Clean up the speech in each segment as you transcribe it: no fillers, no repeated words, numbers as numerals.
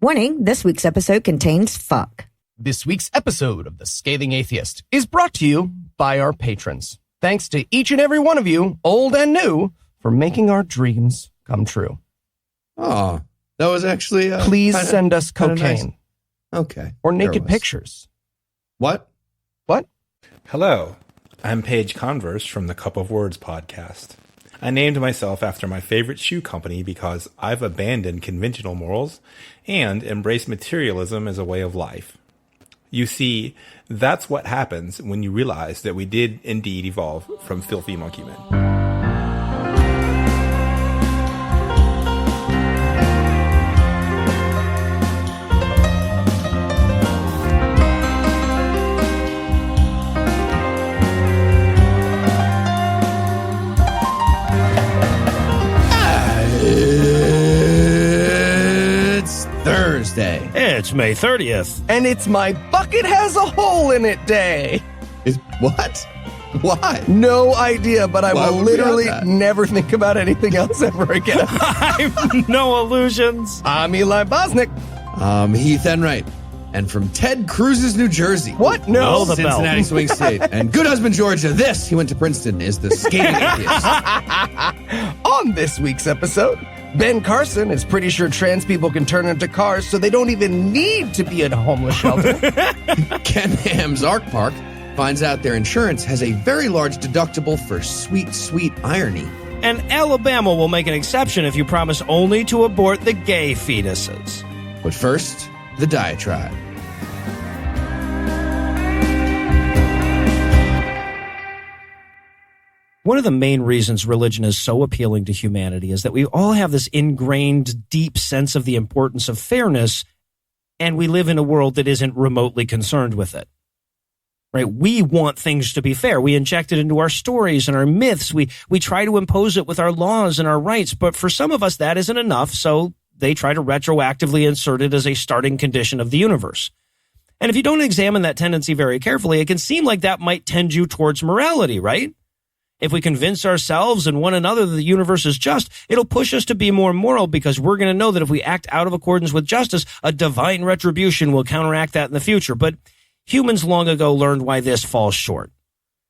Warning, this week's episode contains fuck. This week's episode of The Scathing Atheist is brought to you by our patrons. Thanks to each and every one of you, old and new, for making our dreams come true. Oh, that was actually... Please send us cocaine. Nice. Okay. Or naked pictures. What? Hello, I'm Paige Converse from the Cup of Words podcast. I named myself after my favorite shoe company because I've abandoned conventional morals and embraced materialism as a way of life. You see, that's what happens when you realize that we did indeed evolve from filthy monkey men. It's May 30th. And it's my bucket has a hole in it day. Is what? Why? No idea, but I Why will would we literally have that? never think about anything else ever again. I've no illusions. I'm Eli Bosnick. Heath Enright. And from Ted Cruz's New Jersey. What? No. Well, the bell. Cincinnati Swing State. And Good Husband, Georgia. This, he went to Princeton, is the Scathing Atheist. On this week's episode, Ben Carson is pretty sure trans people can turn into cars so they don't even need to be at a homeless shelter. Ken Ham's Ark Park finds out their insurance has a very large deductible for sweet, sweet irony. And Alabama will make an exception if you promise only to abort the gay fetuses. But first, the diatribe. One of the main reasons religion is so appealing to humanity is that we all have this ingrained, deep sense of the importance of fairness, and we live in a world that isn't remotely concerned with it. Right? We want things to be fair. We inject it into our stories and our myths. We try to impose it with our laws and our rights, but for some of us that isn't enough, so they try to retroactively insert it as a starting condition of the universe. And if you don't examine that tendency very carefully, it can seem like that might tend you towards morality, right? If we convince ourselves and one another that the universe is just, it'll push us to be more moral because we're going to know that if we act out of accordance with justice, a divine retribution will counteract that in the future. But humans long ago learned why this falls short.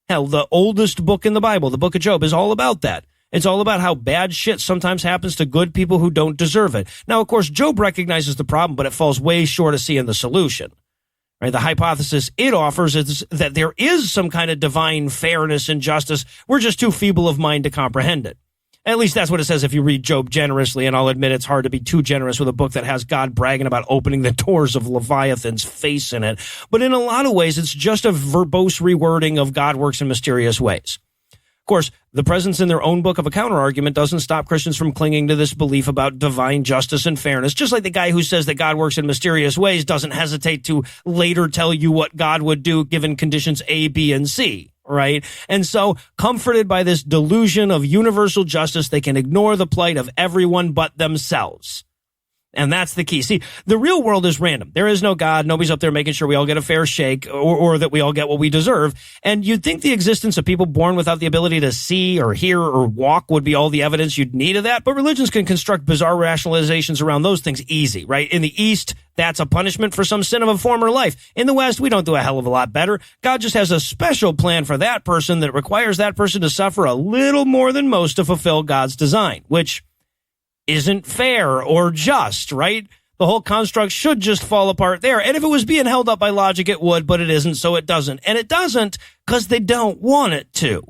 Hell, the oldest book in the Bible, the book of Job, is all about that. It's all about how bad shit sometimes happens to good people who don't deserve it. Now, of course, Job recognizes the problem, but it falls way short of seeing the solution. Right? The hypothesis it offers is that there is some kind of divine fairness and justice. We're just too feeble of mind to comprehend it. At least that's what it says if you read Job generously, and I'll admit it's hard to be too generous with a book that has God bragging about opening the doors of Leviathan's face in it. But in a lot of ways, it's just a verbose rewording of God works in mysterious ways. Of course, the presence in their own book of a counterargument doesn't stop Christians from clinging to this belief about divine justice and fairness, just like the guy who says that God works in mysterious ways doesn't hesitate to later tell you what God would do given conditions A, B, and C, right? And so, comforted by this delusion of universal justice, they can ignore the plight of everyone but themselves. And that's the key. See, the real world is random. There is no God. Nobody's up there making sure we all get a fair shake or that we all get what we deserve. And you'd think the existence of people born without the ability to see or hear or walk would be all the evidence you'd need of that. But religions can construct bizarre rationalizations around those things easy, right? In the East, that's a punishment for some sin of a former life. In the West, we don't do a hell of a lot better. God just has a special plan for that person that requires that person to suffer a little more than most to fulfill God's design, which isn't fair or just, right? The whole construct should just fall apart there. And if it was being held up by logic, it would, but it isn't, so it doesn't. And it doesn't because they don't want it to.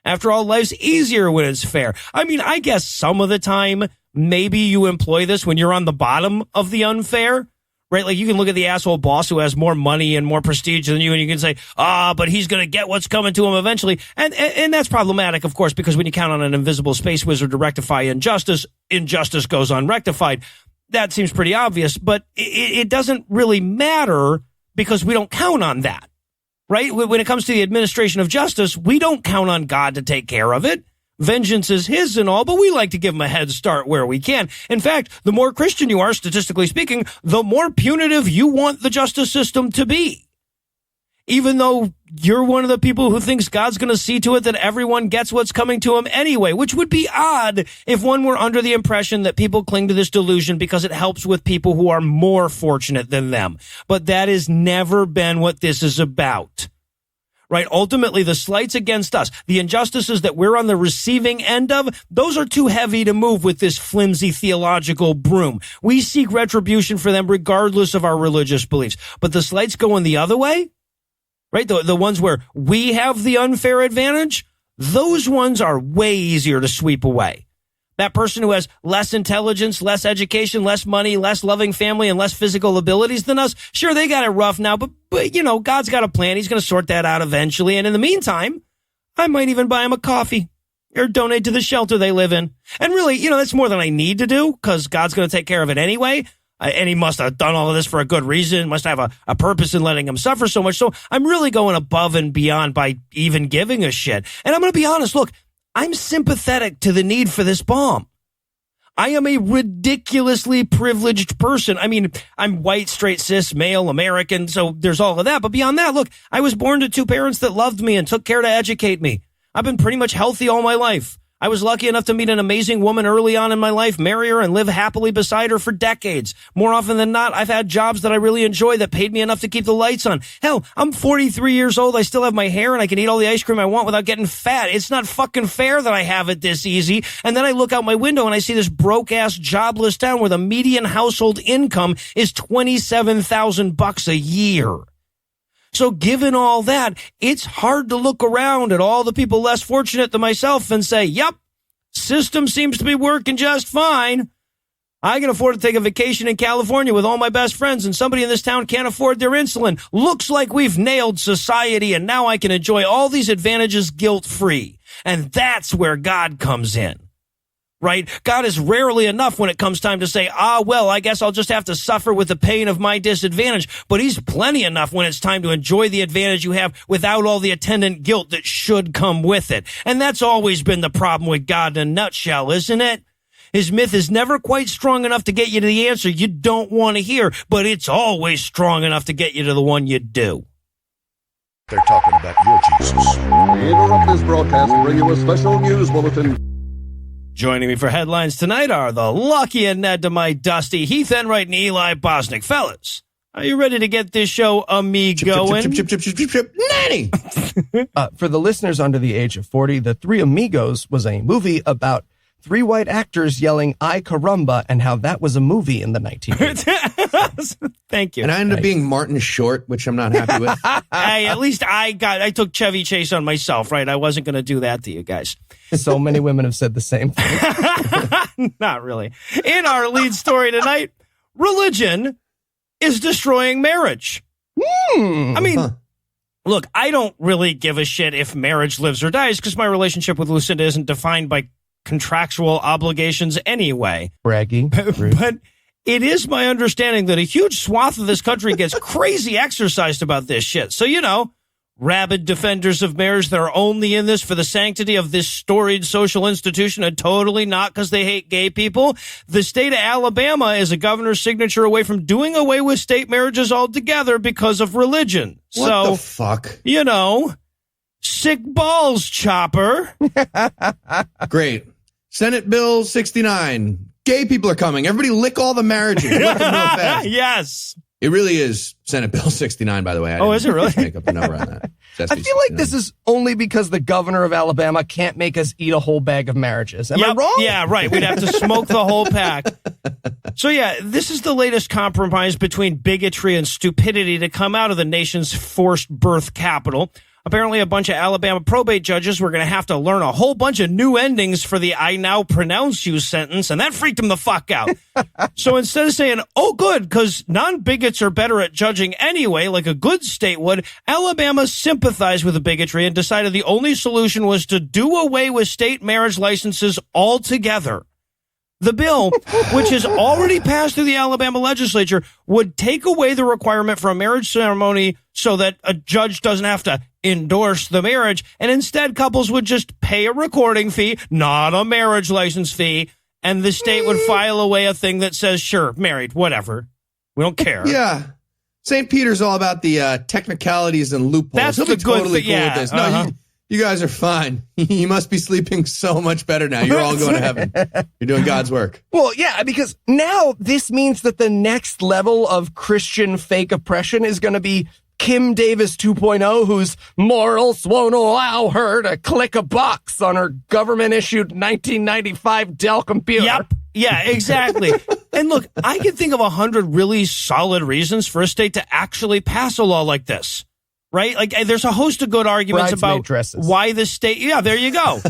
After all, life's easier when it's fair. I mean, I guess some of the time, maybe you employ this when you're on the bottom of the unfair, right? Like you can look at the asshole boss who has more money and more prestige than you, and you can say, but he's going to get what's coming to him eventually. And that's problematic, of course, because when you count on an invisible space wizard to rectify injustice goes unrectified. That seems pretty obvious, but it doesn't really matter because we don't count on that, right? When it comes to the administration of justice, we don't count on God to take care of it. Vengeance is his and all, but we like to give him a head start where we can. In fact, the more Christian you are, statistically speaking, the more punitive you want the justice system to be. even though you're one of the people who thinks God's going to see to it that everyone gets what's coming to him anyway, which would be odd if one were under the impression that people cling to this delusion because it helps with people who are more fortunate than them. But that has never been what this is about. Right? Ultimately, the slights against us, the injustices that we're on the receiving end of, those are too heavy to move with this flimsy theological broom. We seek retribution for them regardless of our religious beliefs. But the slights going the other way, right? The ones where we have the unfair advantage, those ones are way easier to sweep away. That person who has less intelligence, less education, less money, less loving family, and less physical abilities than us, sure, they got it rough now, but you know, God's got a plan. He's going to sort that out eventually. And in the meantime, I might even buy him a coffee or donate to the shelter they live in. And really, you know, that's more than I need to do because God's going to take care of it anyway. And he must have done all of this for a good reason, must have a purpose in letting him suffer so much. So I'm really going above and beyond by even giving a shit. And I'm going to be honest, look, I'm sympathetic to the need for this bomb. I am a ridiculously privileged person. I mean, I'm white, straight, cis, male, American, so there's all of that. But beyond that, look, I was born to two parents that loved me and took care to educate me. I've been pretty much healthy all my life. I was lucky enough to meet an amazing woman early on in my life, marry her, and live happily beside her for decades. More often than not, I've had jobs that I really enjoy that paid me enough to keep the lights on. Hell, I'm 43 years old. I still have my hair, and I can eat all the ice cream I want without getting fat. It's not fucking fair that I have it this easy. And then I look out my window, and I see this broke-ass, jobless town where the median household income is $27,000 a year. So given all that, it's hard to look around at all the people less fortunate than myself and say, yep, system seems to be working just fine. I can afford to take a vacation in California with all my best friends, and somebody in this town can't afford their insulin. Looks like we've nailed society, and now I can enjoy all these advantages guilt-free. And that's where God comes in. Right? God is rarely enough when it comes time to say, well, I guess I'll just have to suffer with the pain of my disadvantage. But he's plenty enough when it's time to enjoy the advantage you have without all the attendant guilt that should come with it. And that's always been the problem with God in a nutshell, isn't it? His myth is never quite strong enough to get you to the answer you don't want to hear, but it's always strong enough to get you to the one you do. They're talking about your Jesus. We interrupt this broadcast to bring you a special news bulletin. Joining me for headlines tonight are the Lucky and Ned to my Dusty, Heath Enright and Eli Bosnick. Fellas, are you ready to get this show amigoing? Chip, nanny! For the listeners under the age of 40, The Three Amigos was a movie about three white actors yelling, "Ay caramba," and how that was a movie in the 1980s. Thank you. And I ended up being Martin Short, which I'm not happy with. Hey, at least I took Chevy Chase on myself, right? I wasn't going to do that to you guys. So many women have said the same thing. Not really. In our lead story tonight, religion is destroying marriage. I mean, look, I don't really give a shit if marriage lives or dies because my relationship with Lucinda isn't defined by contractual obligations anyway. Braggy. But it is my understanding that a huge swath of this country gets crazy exercised about this shit. So, you know, rabid defenders of marriage that are only in this for the sanctity of this storied social institution and totally not because they hate gay people. The state of Alabama is a governor's signature away from doing away with state marriages altogether because of religion. What the fuck? You know, sick balls, Chopper. Great. Senate Bill 69. Gay people are coming. Everybody lick all the marriages. Lick them real fast. Yes. It really is Senate Bill 69, by the way. Is it really? Make up the number on that. I feel like this is only because the governor of Alabama can't make us eat a whole bag of marriages. Am I wrong? Yeah, right. We'd have to smoke the whole pack. So, yeah, this is the latest compromise between bigotry and stupidity to come out of the nation's forced birth capital. Apparently, a bunch of Alabama probate judges were going to have to learn a whole bunch of new endings for the "I now pronounce you" sentence, and that freaked them the fuck out. So instead of saying, oh, good, because non-bigots are better at judging anyway, like a good state would, Alabama sympathized with the bigotry and decided the only solution was to do away with state marriage licenses altogether. The bill, which has already passed through the Alabama legislature, would take away the requirement for a marriage ceremony so that a judge doesn't have to endorse the marriage, and instead couples would just pay a recording fee, not a marriage license fee, and the state would file away a thing that says, sure, married, whatever. We don't care. Yeah. St. Peter's all about the technicalities and loopholes. That's He'll the be good totally thing, cool with this. No, you guys are fine. You must be sleeping so much better now. You're all going to heaven. You're doing God's work. Well, yeah, because now this means that the next level of Christian fake oppression is going to be Kim Davis 2.0, whose morals won't allow her to click a box on her government-issued 1995 Dell computer. Yep. Yeah, exactly. And look, I can think of 100 really solid reasons for a state to actually pass a law like this. Right? Like, there's a host of good arguments about why the state. Yeah, there you go.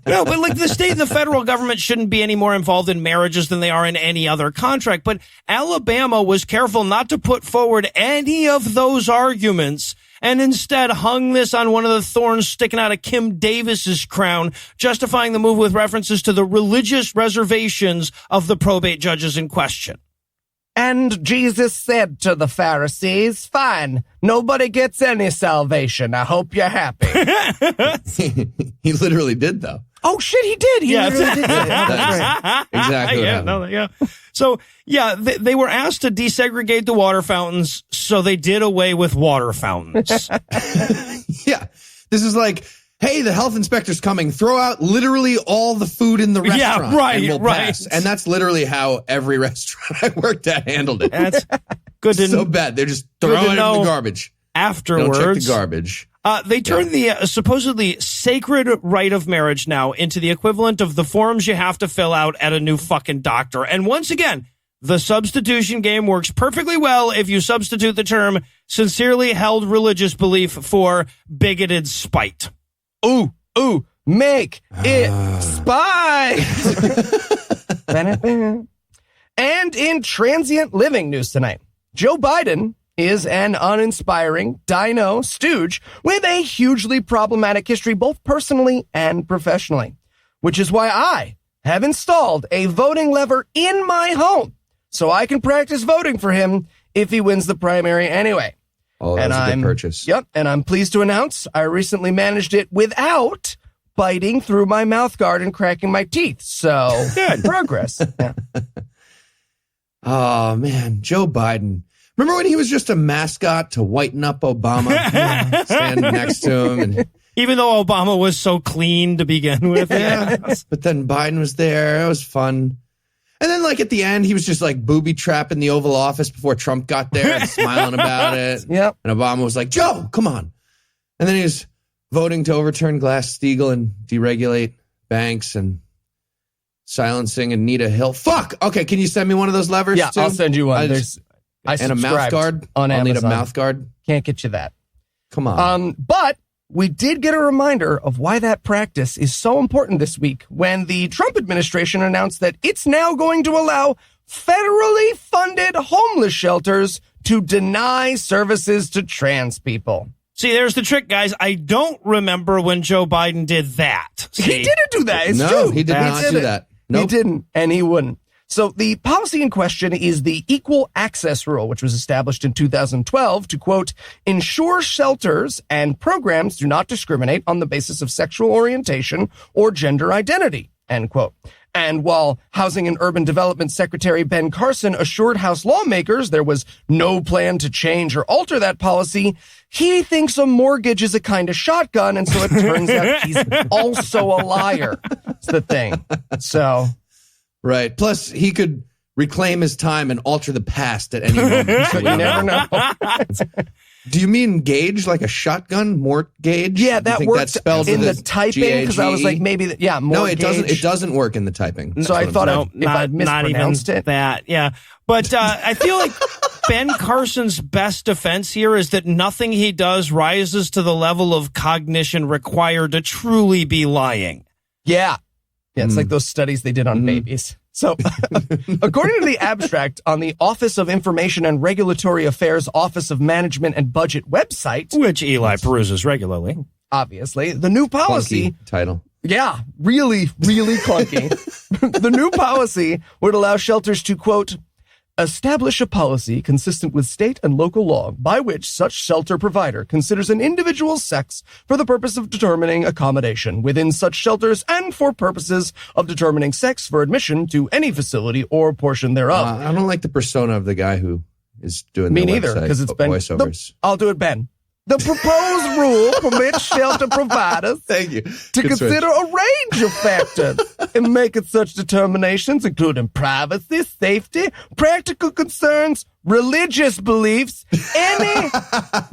No, but like the state and the federal government shouldn't be any more involved in marriages than they are in any other contract. But Alabama was careful not to put forward any of those arguments and instead hung this on one of the thorns sticking out of Kim Davis's crown, justifying the move with references to the religious reservations of the probate judges in question. And Jesus said to the Pharisees, fine, nobody gets any salvation. I hope you're happy. He literally did, though. Oh, shit, he did. He literally did. That's right. Exactly what happened. So, they were asked to desegregate the water fountains, so they did away with water fountains. Yeah. This is like, hey, the health inspector's coming. Throw out literally all the food in the restaurant. Yeah, right, and we'll right. pass. And that's literally how every restaurant I worked at handled it. That's good to know. So bad. They're just throwing it in the garbage. Afterwards. Don't check the garbage. They turned the supposedly sacred rite of marriage now into the equivalent of the forms you have to fill out at a new fucking doctor. And once again, the substitution game works perfectly well if you substitute the term sincerely held religious belief for bigoted spite. Ooh, make it spite. And in transient living news tonight, Joe Biden is an uninspiring dino stooge with a hugely problematic history, both personally and professionally, which is why I have installed a voting lever in my home so I can practice voting for him if he wins the primary anyway. Oh, that's a good purchase. Yep, and I'm pleased to announce I recently managed it without biting through my mouth guard and cracking my teeth. So, good progress. Yeah. Oh, man, Joe Biden. Remember when he was just a mascot to whiten up Obama? Standing next to him. And, even though Obama was so clean to begin with. Yeah, but then Biden was there. It was fun. And then, like, at the end, he was just, like, booby-trapping the Oval Office before Trump got there and smiling about it. Yep. And Obama was like, Joe, come on. And then he was voting to overturn Glass-Steagall and deregulate banks and silencing Anita Hill. Fuck! Okay, can you send me one of those levers, Yeah, too? I'll send you one. And a mouth guard? On I'll Amazon. need a mouth guard? Can't get you that. Come on. But we did get a reminder of why that practice is so important this week when the Trump administration announced that it's now going to allow federally funded homeless shelters to deny services to trans people. See, there's the trick, guys. I don't remember when Joe Biden did that. See? He didn't do that. It's true. He did not do that. Nope. He didn't, and he wouldn't. So the policy in question is the Equal Access Rule, which was established in 2012 to, quote, ensure shelters and programs do not discriminate on the basis of sexual orientation or gender identity, end quote. And while Housing and Urban Development Secretary Ben Carson assured House lawmakers there was no plan to change or alter that policy, he thinks a mortgage is a kind of shotgun, and so it turns out he's also a liar. It's the thing. So... Right. Plus, he could reclaim his time and alter the past at any moment. So you never know. Do you mean gauge, like a shotgun? Mort gauge? Yeah, that works in the typing, because I was like, maybe, mort No, it gauge. doesn't. It doesn't work in the typing. So I thought if I mispronounced it. That, yeah. But I feel like Ben Carson's best defense here is that nothing he does rises to the level of cognition required to truly be lying. Yeah. Yeah, it's like those studies they did on babies. So, according to the abstract on the Office of Information and Regulatory Affairs Office of Management and Budget website, which Eli peruses regularly, obviously, the new policy... Clunky title. Yeah, really, really clunky. The new policy would allow shelters to, quote, establish a policy consistent with state and local law by which such shelter provider considers an individual's sex for the purpose of determining accommodation within such shelters and for purposes of determining sex for admission to any facility or portion thereof. I don't like the persona of the guy who is doing Me the neither, website because it's been voiceovers. I'll do it, Ben. The proposed rule permits shelter providers Thank you. to consider a range of factors in making such determinations, including privacy, safety, practical concerns, religious beliefs, any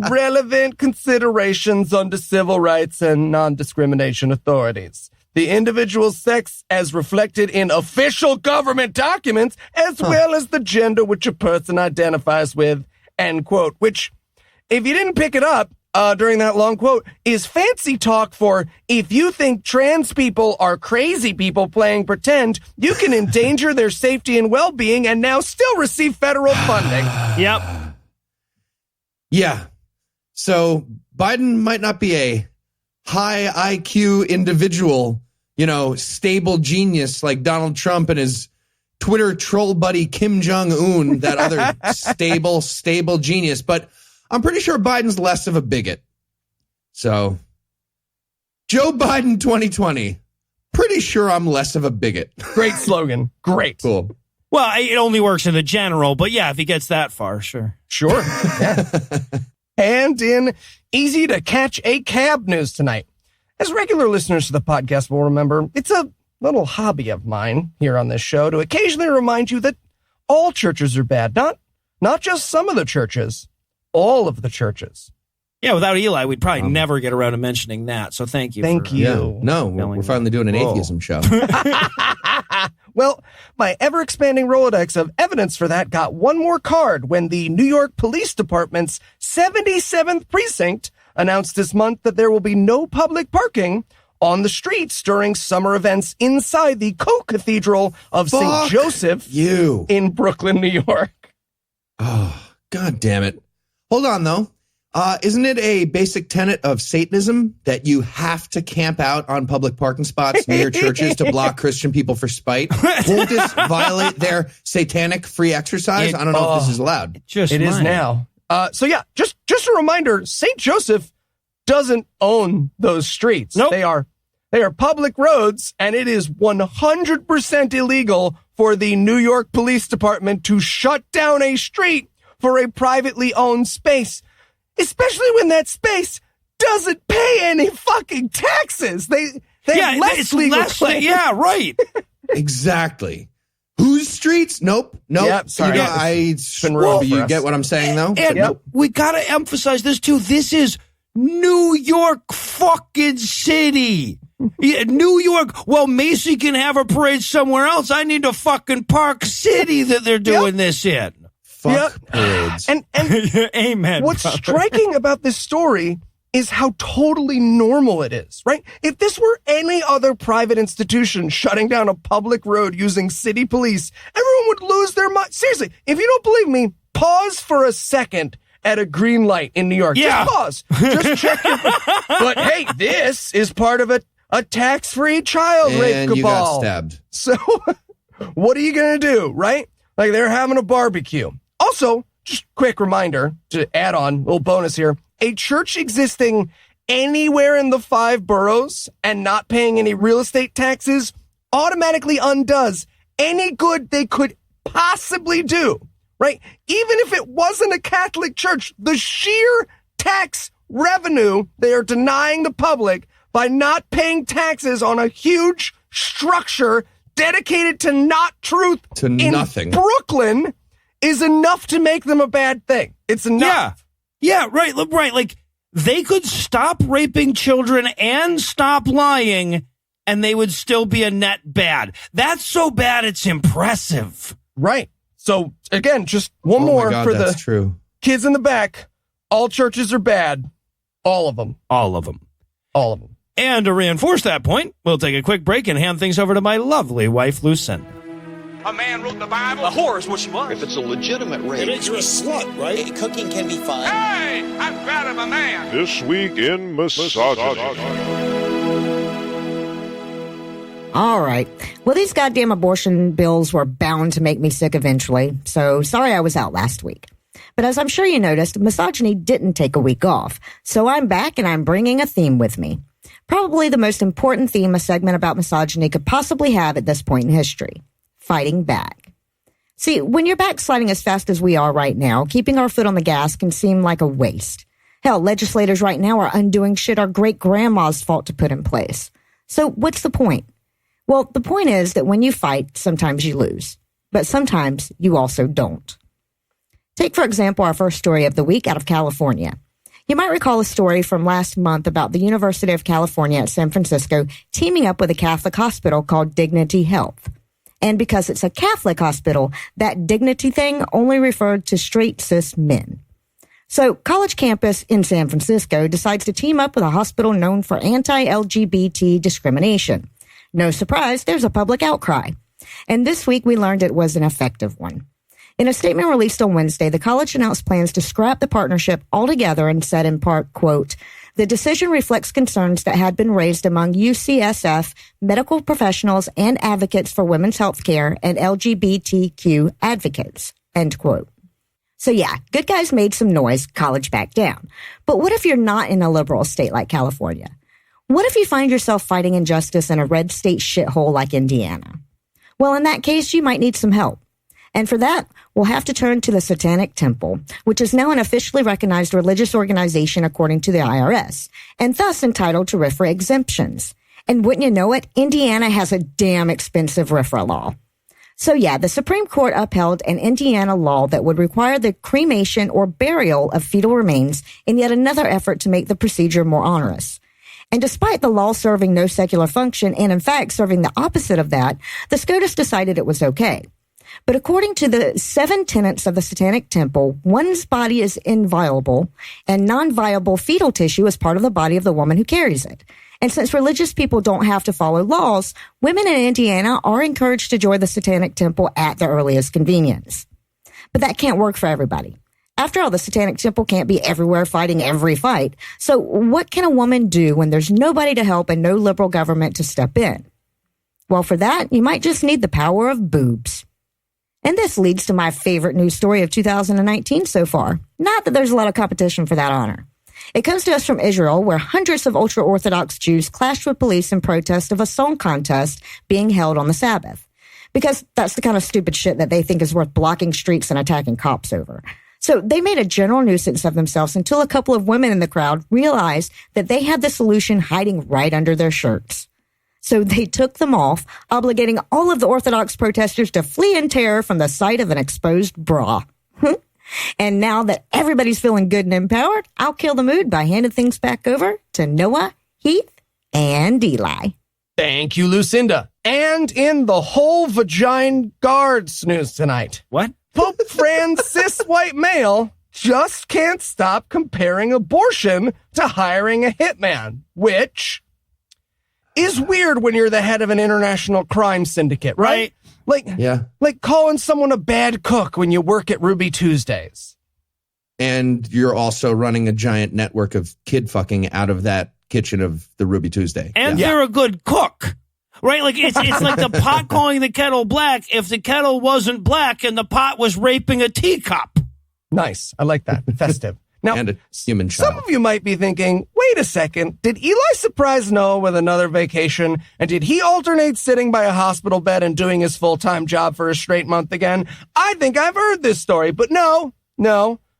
relevant considerations under civil rights and non-discrimination authorities. The individual's sex as reflected in official government documents, as well as the gender which a person identifies with, end quote, which, if you didn't pick it up during that long quote, is fancy talk for if you think trans people are crazy people playing pretend, you can endanger their safety and well-being and now still receive federal funding. Yep. Yeah. So Biden might not be a high IQ individual, stable genius like Donald Trump and his Twitter troll buddy Kim Jong-un, that other stable genius. But I'm pretty sure Biden's less of a bigot. So, Joe Biden 2020, pretty sure I'm less of a bigot. Great slogan. Great. Cool. Well, it only works in the general, but yeah, if he gets that far, sure. Sure. Yeah. And in easy to catch a cab news tonight. As regular listeners to the podcast will remember, it's a little hobby of mine here on this show to occasionally remind you that all churches are bad. Not just some of the churches, all of the churches. Yeah, without Eli, we'd probably never get around to mentioning that. So thank you. Thank you. Yeah. No, we're finally doing an atheism show. Well, my ever-expanding Rolodex of evidence for that got one more card when the New York Police Department's 77th precinct announced this month that there will be no public parking on the streets during summer events inside the co-cathedral of St. Joseph in Brooklyn, New York. Oh, God damn it. Hold on, though. Isn't it a basic tenet of Satanism that you have to camp out on public parking spots near churches to block Christian people for spite? Won't this violate their satanic free exercise? I don't know if this is allowed. It is now. So yeah, just a reminder, St. Joseph doesn't own those streets. Nope. They are public roads, and it is 100% illegal for the New York Police Department to shut down a street for a privately owned space, especially when that space doesn't pay any fucking taxes. They have less legal claims. Yeah, right. Exactly. Whose streets? Nope. Yep, sorry. You get what I'm saying, though? And we got to emphasize this, too. This is New York fucking City. Yeah, New York. Well, Macy can have a parade somewhere else. I need a fucking Park City that they're doing this in. Fuck parades. And amen. What's brother. striking about this story is how totally normal it is, right? If this were any other private institution shutting down a public road using city police, everyone would lose their mind. Seriously, if you don't believe me, pause for a second at a green light in New York. Yeah. Just pause. Just check your... But hey, this is part of a tax-free child rape cabal. And you got stabbed. So what are you going to do, right? Like they're having a barbecue. Also, just quick reminder to add on, a little bonus here. A church existing anywhere in the 5 boroughs and not paying any real estate taxes automatically undoes any good they could possibly do, right? Even if it wasn't a Catholic church, the sheer tax revenue they are denying the public by not paying taxes on a huge structure dedicated to not truth To nothing. in Brooklyn is enough to make them a bad thing. It's enough. Yeah, right. Like, they could stop raping children and stop lying, and they would still be a net bad. That's so bad, it's impressive. Right. So, again, just one more my God, for that's the true. kids in the back. All churches are bad. All of them. All of them. All of them. And to reinforce that point, we'll take a quick break and hand things over to my lovely wife, Lucinda. A man wrote the Bible. A whore is what she was. If it's a legitimate rape, It makes you a slut, right? Cooking can be fun. Hey, I'm proud of a man. This week in misogyny. All right. Well, these goddamn abortion bills were bound to make me sick eventually, so sorry I was out last week. But as I'm sure you noticed, misogyny didn't take a week off, so I'm back and I'm bringing a theme with me. Probably the most important theme a segment about misogyny could possibly have at this point in history. Fighting back. See, when you're backsliding as fast as we are right now, keeping our foot on the gas can seem like a waste. Hell, legislators right now are undoing shit our great-grandmas fought to put in place. So what's the point? Well, the point is that when you fight, sometimes you lose. But sometimes you also don't. Take, for example, our first story of the week out of California. You might recall a story from last month about the University of California at San Francisco teaming up with a Catholic hospital called Dignity Health. And because it's a Catholic hospital, that dignity thing only referred to straight cis men. So college campus in San Francisco decides to team up with a hospital known for anti-LGBT discrimination. No surprise, there's a public outcry. And this week we learned it was an effective one. In a statement released on Wednesday, the college announced plans to scrap the partnership altogether and said in part, quote, "The decision reflects concerns that had been raised among UCSF medical professionals and advocates for women's health care and LGBTQ advocates," end quote. So yeah, good guys made some noise, college backed down. But what if you're not in a liberal state like California? What if you find yourself fighting injustice in a red state shithole like Indiana? Well, in that case, you might need some help. And for that, we'll have to turn to the Satanic Temple, which is now an officially recognized religious organization according to the IRS, and thus entitled to RFRA exemptions. And wouldn't you know it, Indiana has a damn expensive RFRA law. So yeah, the Supreme Court upheld an Indiana law that would require the cremation or burial of fetal remains in yet another effort to make the procedure more onerous. And despite the law serving no secular function, and in fact serving the opposite of that, the SCOTUS decided it was okay. But according to the 7 tenets of the Satanic Temple, one's body is inviolable, and non-viable fetal tissue is part of the body of the woman who carries it. And since religious people don't have to follow laws, women in Indiana are encouraged to join the Satanic Temple at their earliest convenience. But that can't work for everybody. After all, the Satanic Temple can't be everywhere fighting every fight. So what can a woman do when there's nobody to help and no liberal government to step in? Well, for that, you might just need the power of boobs. And this leads to my favorite news story of 2019 so far. Not that there's a lot of competition for that honor. It comes to us from Israel, where hundreds of ultra-Orthodox Jews clashed with police in protest of a song contest being held on the Sabbath. Because that's the kind of stupid shit that they think is worth blocking streets and attacking cops over. So they made a general nuisance of themselves until a couple of women in the crowd realized that they had the solution hiding right under their shirts. So they took them off, obligating all of the Orthodox protesters to flee in terror from the sight of an exposed bra. And now that everybody's feeling good and empowered, I'll kill the mood by handing things back over to Noah, Heath, and Eli. Thank you, Lucinda. And in the whole vagina guards news tonight. What? Pope Francis white male just can't stop comparing abortion to hiring a hitman, which is weird when you're the head of an international crime syndicate, right? Like calling someone a bad cook when you work at Ruby Tuesdays. And you're also running a giant network of kid fucking out of that kitchen of the Ruby Tuesday. And they're a good cook. Right? Like it's like the pot calling the kettle black if the kettle wasn't black and the pot was raping a teacup. Nice. I like that. Festive. Now, and a human child. Some of you might be thinking, wait a second, did Eli surprise Noah with another vacation? And did he alternate sitting by a hospital bed and doing his full-time job for a straight month again? I think I've heard this story, but no,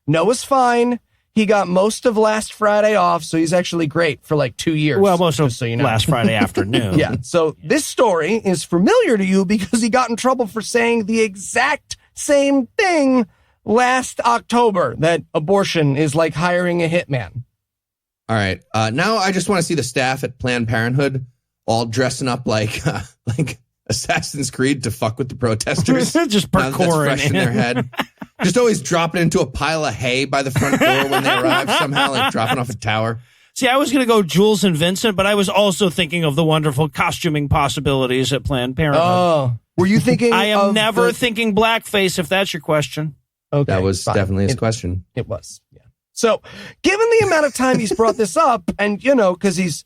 Noah's fine. He got most of last Friday off, so he's actually great for like 2 years. Well, most of last Friday afternoon. Yeah, so this story is familiar to you because he got in trouble for saying the exact same thing last October, that abortion is like hiring a hitman. All right. Now I just want to see the staff at Planned Parenthood all dressing up like Assassin's Creed to fuck with the protesters. Just parkouring fresh in their head. Just always dropping into a pile of hay by the front door when they arrive, somehow like dropping off a tower. See, I was going to go Jules and Vincent, but I was also thinking of the wonderful costuming possibilities at Planned Parenthood. Oh, were you thinking? I am never thinking blackface, if that's your question. Okay, that was definitely his question. It was, yeah. So, given the amount of time he's brought this up, and, because he's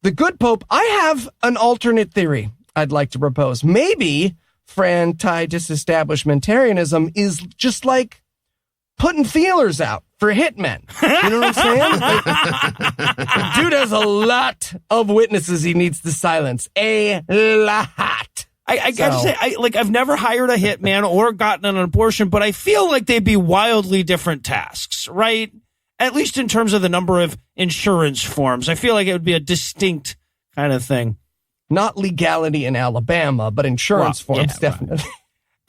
the good Pope, I have an alternate theory I'd like to propose. Maybe anti-disestablishmentarianism is just like putting feelers out for hitmen. You know what I'm saying? Dude has a lot of witnesses he needs to silence. A lot. I gotta say, I've never hired a hitman or gotten an abortion, but I feel like they'd be wildly different tasks, right? At least in terms of the number of insurance forms. I feel like it would be a distinct kind of thing. Not legality in Alabama, but insurance forms, definitely. Right.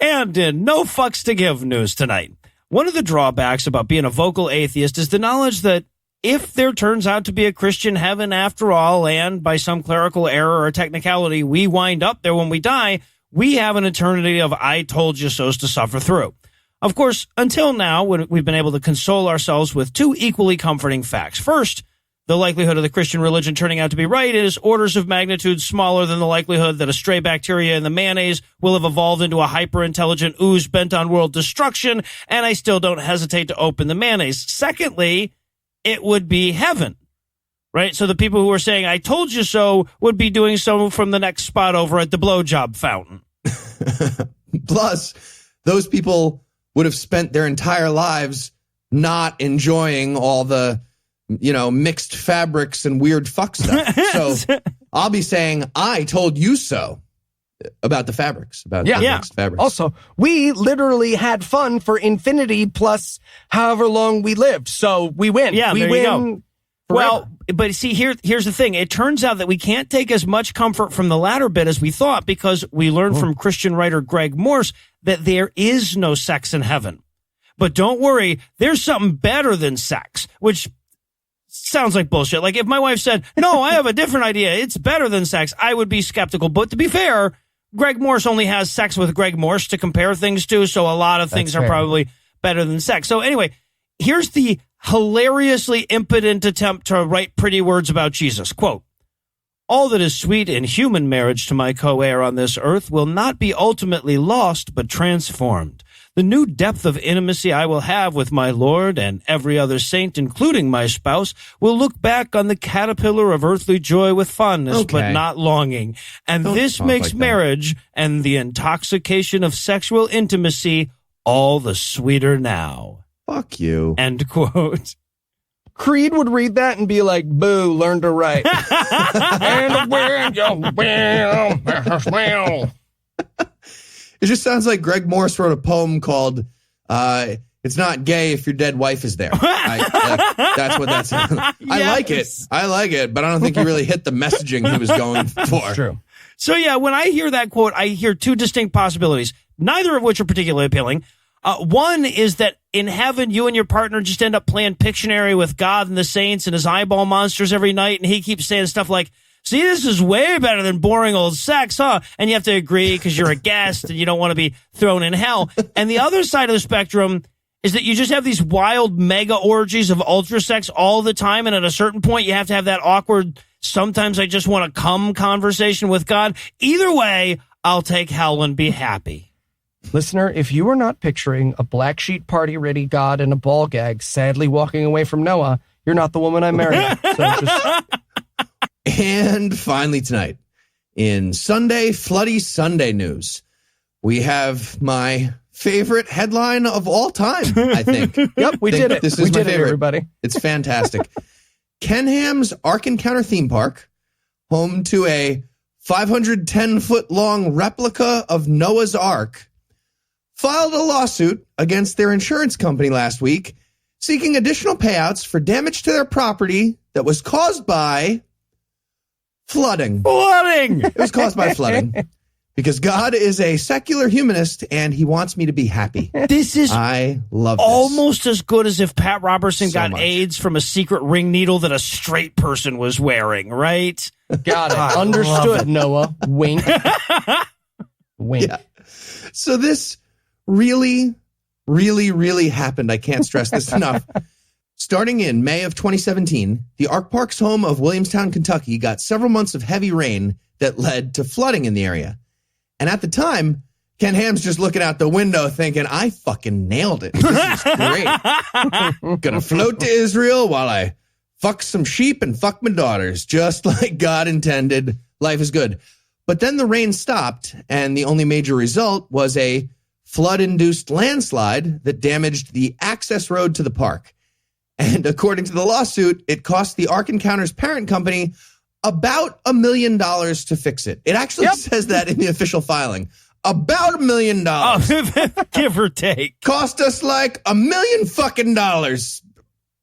And in No Fucks to Give news tonight, one of the drawbacks about being a vocal atheist is the knowledge that if there turns out to be a Christian heaven after all, and by some clerical error or technicality, we wind up there when we die, we have an eternity of I told you so's to suffer through. Of course, until now, we've been able to console ourselves with two equally comforting facts. First, the likelihood of the Christian religion turning out to be right is orders of magnitude smaller than the likelihood that a stray bacteria in the mayonnaise will have evolved into a hyper-intelligent ooze bent on world destruction, and I still don't hesitate to open the mayonnaise. Secondly, it would be heaven, right? So the people who are saying, I told you so, would be doing so from the next spot over at the blowjob fountain. Plus, those people would have spent their entire lives not enjoying all the, mixed fabrics and weird fuck stuff. So I'll be saying, I told you so about the fabrics, about the mixed fabrics. Also, we literally had fun for infinity plus however long we lived. So we win. Yeah, we win. Well, but see, here's the thing. It turns out that we can't take as much comfort from the latter bit as we thought, because we learned from Christian writer Greg Morse that there is no sex in heaven. But don't worry, there's something better than sex, which sounds like bullshit. Like if my wife said, no, I have a different idea, it's better than sex, I would be skeptical. But to be fair, Greg Morse only has sex with Greg Morse to compare things to, so a lot of things are probably better than sex. So anyway, here's the hilariously impotent attempt to write pretty words about Jesus. Quote, all that is sweet in human marriage to my co-heir on this earth will not be ultimately lost, but transformed. The new depth of intimacy I will have with my Lord and every other saint, including my spouse, will look back on the caterpillar of earthly joy with fondness, but not longing. And this makes marriage and the intoxication of sexual intimacy all the sweeter now. Fuck you. End quote. Creed would read that and be like, boo, learn to write. And when you will. It just sounds like Greg Morse wrote a poem called It's Not Gay If Your Dead Wife Is There. That's what that sounds like. Yes. I like it, but I don't think he really hit the messaging he was going for. It's true. So yeah, when I hear that quote, I hear two distinct possibilities, neither of which are particularly appealing. One is that in heaven, you and your partner just end up playing Pictionary with God and the saints and his eyeball monsters every night, and he keeps saying stuff like, see, this is way better than boring old sex, huh? And you have to agree because you're a guest and you don't want to be thrown in hell. And the other side of the spectrum is that you just have these wild mega orgies of ultra sex all the time, and at a certain point, you have to have that awkward, sometimes I just want to come conversation with God. Either way, I'll take hell and be happy. Listener, if you are not picturing a black sheet party ready God in a ball gag sadly walking away from Noah, you're not the woman I married. So just... And finally tonight, in Sunday Floody Sunday news, we have my favorite headline of all time, I think. Yep, we did it. This is my favorite. Everybody. It's fantastic. Kenham's Ark Encounter theme park, home to a 510-foot-long replica of Noah's Ark, filed a lawsuit against their insurance company last week, seeking additional payouts for damage to their property that was caused by flooding. Flooding! It was caused by flooding. Because God is a secular humanist and he wants me to be happy. This is I love this. Almost as good as if Pat Robertson So got much. AIDS from a secret ring needle that a straight person was wearing, right? Got it. Understood, Noah. Wink. Wink. Yeah. So this really, really, really happened. I can't stress this enough. Starting in May of 2017, the Ark Park's home of Williamstown, Kentucky got several months of heavy rain that led to flooding in the area. And at the time, Ken Ham's just looking out the window thinking, I fucking nailed it. This is great. Gonna float to Israel while I fuck some sheep and fuck my daughters, just like God intended. Life is good. But then the rain stopped, and the only major result was a flood-induced landslide that damaged the access road to the park. And according to the lawsuit, it cost the Ark Encounter's parent company about $1 million to fix it. It actually says that in the official filing. About $1 million. Give or take. Cost us like $1 million fucking dollars.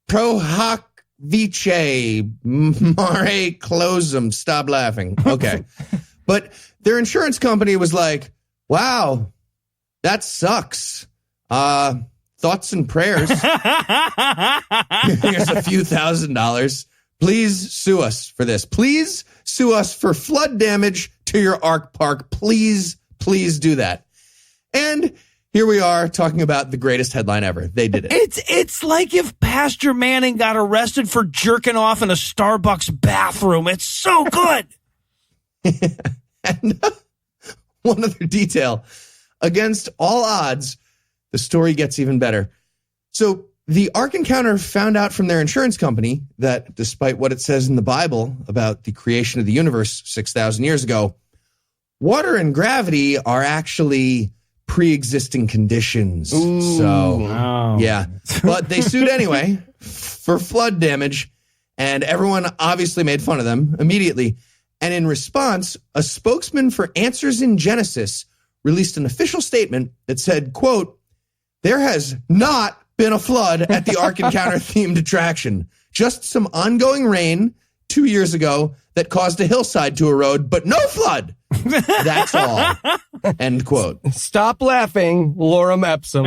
Pro hoc vice mare closum. Stop laughing. Okay. But their insurance company was like, wow, that sucks. Thoughts and prayers. Here's a few $1,000s. Please sue us for this. Please sue us for flood damage to your Ark Park. Please do that. And here we are talking about the greatest headline ever. They did it. It's like if Pastor Manning got arrested for jerking off in a Starbucks bathroom. It's so good. And one other detail. Against all odds, the story gets even better. So the Ark Encounter found out from their insurance company that despite what it says in the Bible about the creation of the universe 6,000 years ago, water and gravity are actually pre-existing conditions. Ooh, so, wow. Yeah. But they sued anyway for flood damage, and everyone obviously made fun of them immediately. And in response, a spokesman for Answers in Genesis released an official statement that said, quote, there has not been a flood at the Ark Encounter themed attraction. Just some ongoing rain 2 years ago that caused a hillside to erode, but no flood. That's all. End quote. Stop laughing, Lorem Ipsum.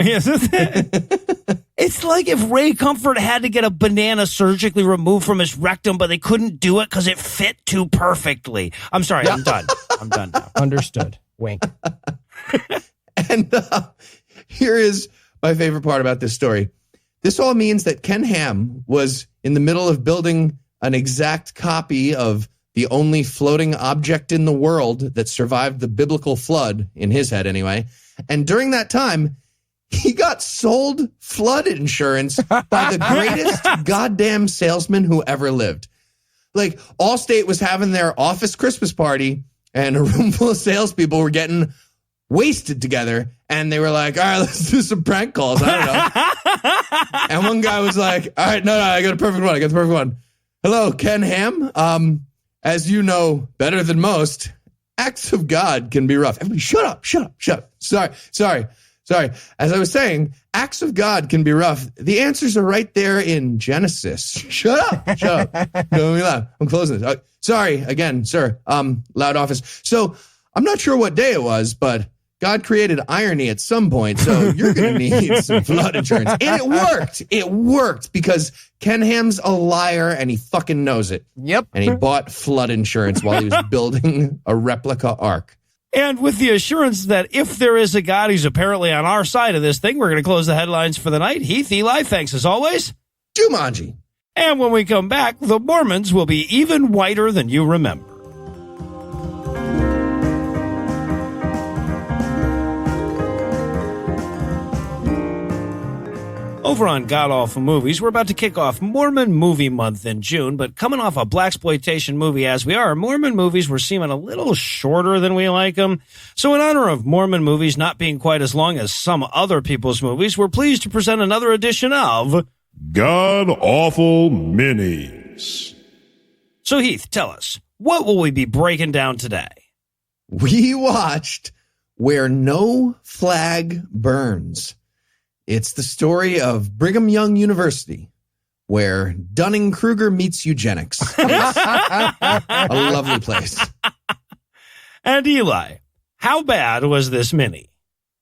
It's like if Ray Comfort had to get a banana surgically removed from his rectum, but they couldn't do it because it fit too perfectly. I'm sorry, I'm done. I'm done now. Understood. Wink. And here is my favorite part about this story. This all means that Ken Ham was in the middle of building an exact copy of the only floating object in the world that survived the biblical flood, in his head anyway. And during that time, he got sold flood insurance by the greatest goddamn salesman who ever lived. Like, Allstate was having their office Christmas party, and a room full of salespeople were getting wasted together, and they were like, all right, let's do some prank calls. I don't know. And one guy was like, all right, no, I got a perfect one. Hello, Ken Ham. As you know better than most, acts of God can be rough. Everybody, shut up. Sorry. As I was saying, acts of God can be rough. The answers are right there in Genesis. Shut up. Don't let me laugh. I'm closing this. Sorry again, sir. Loud office. So I'm not sure what day it was, but God created irony at some point, so you're going to need some flood insurance. And it worked. It worked because Ken Ham's a liar, and he fucking knows it. Yep. And he bought flood insurance while he was building a replica Ark. And with the assurance that if there is a God who's apparently on our side of this thing, we're going to close the headlines for the night. Heath, Eli, thanks as always. Jumanji. And when we come back, the Mormons will be even whiter than you remember. Over on God Awful Movies, we're about to kick off Mormon Movie Month in June, but coming off a blaxploitation movie as we are, Mormon movies were seeming a little shorter than we like them. So in honor of Mormon movies not being quite as long as some other people's movies, we're pleased to present another edition of God Awful Minis. So Heath, tell us, what will we be breaking down today? We watched Where No Flag Burns. It's the story of Brigham Young University, where Dunning-Kruger meets eugenics. It's a lovely place. And Eli, how bad was this mini?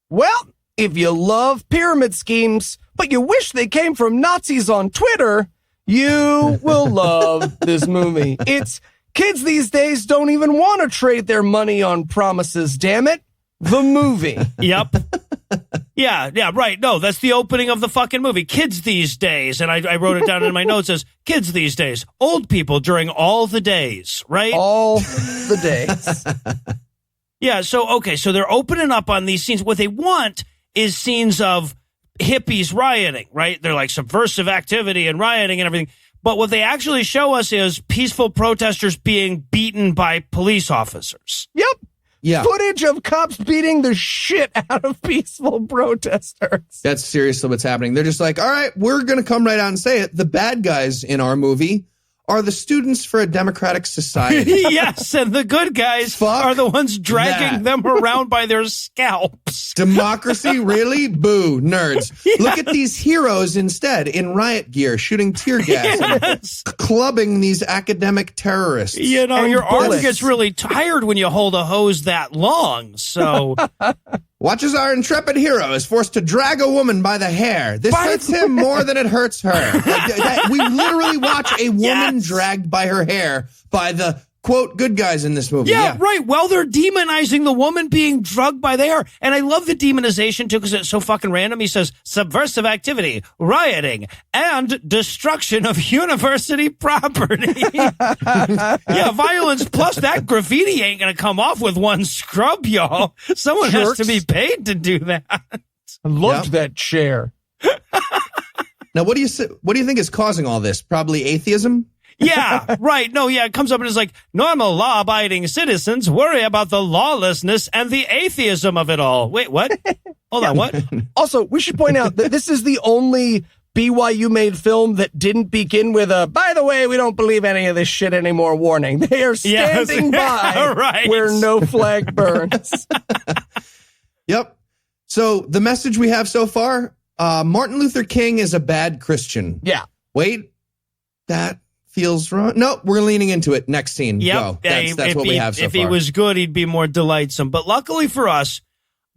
Well, if you love pyramid schemes, but you wish they came from Nazis on Twitter, you will love this movie. It's kids these days don't even want to trade their money on promises, damn it. The movie. Yep. Yeah, right. No, that's the opening of the fucking movie. Kids these days. And I wrote it down in my notes as kids these days. Old people during all the days, right? All the days. Yeah, so they're opening up on these scenes. What they want is scenes of hippies rioting, right? They're like subversive activity and rioting and everything. But what they actually show us is peaceful protesters being beaten by police officers. Yep. Yeah. Footage of cops beating the shit out of peaceful protesters. That's seriously what's happening. They're just like, all right, we're going to come right out and say it. The bad guys in our movie are the Students for a Democratic Society. Yes, and the good guys are the ones dragging them around by their scalps. Democracy? Really? Boo, nerds. Yeah. Look at these heroes instead in riot gear, shooting tear gas and clubbing these academic terrorists. You know, your arm gets really tired when you hold a hose that long, so... Watch as our intrepid hero is forced to drag a woman by the hair. This hurts him more than it hurts her. We literally watch a woman dragged by her hair by the, quote, good guys in this movie. Yeah, right. Well, they're demonizing the woman being drugged by the hair. And I love the demonization, too, because it's so fucking random. He says, subversive activity, rioting, and destruction of university property. Yeah, violence plus that graffiti ain't going to come off with one scrub, y'all. Someone has to be paid to do that. I loved that chair. Now, what do you think is causing all this? Probably atheism? Yeah, right. No, yeah, it comes up and it's like, normal law-abiding citizens worry about the lawlessness and the atheism of it all. Wait, what? Hold on, what? Also, we should point out that this is the only BYU-made film that didn't begin with a, by the way, we don't believe any of this shit anymore warning. They are standing by where no flag burns. Yep. So the message we have so far, Martin Luther King is a bad Christian. Yeah. Wait, that feels wrong. No, we're leaning into it. Next scene. Yep. Go. That's what we have so far. If he was good, he'd be more delightsome. But luckily for us,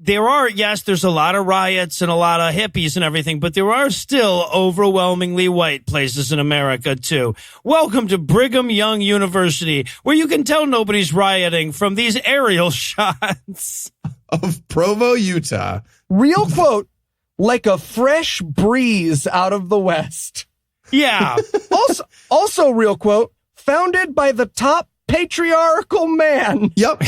there's a lot of riots and a lot of hippies and everything, but there are still overwhelmingly white places in America, too. Welcome to Brigham Young University, where you can tell nobody's rioting from these aerial shots of Provo, Utah. Real quote, like a fresh breeze out of the West. Yeah. Also real quote, founded by the top patriarchal man. Yep.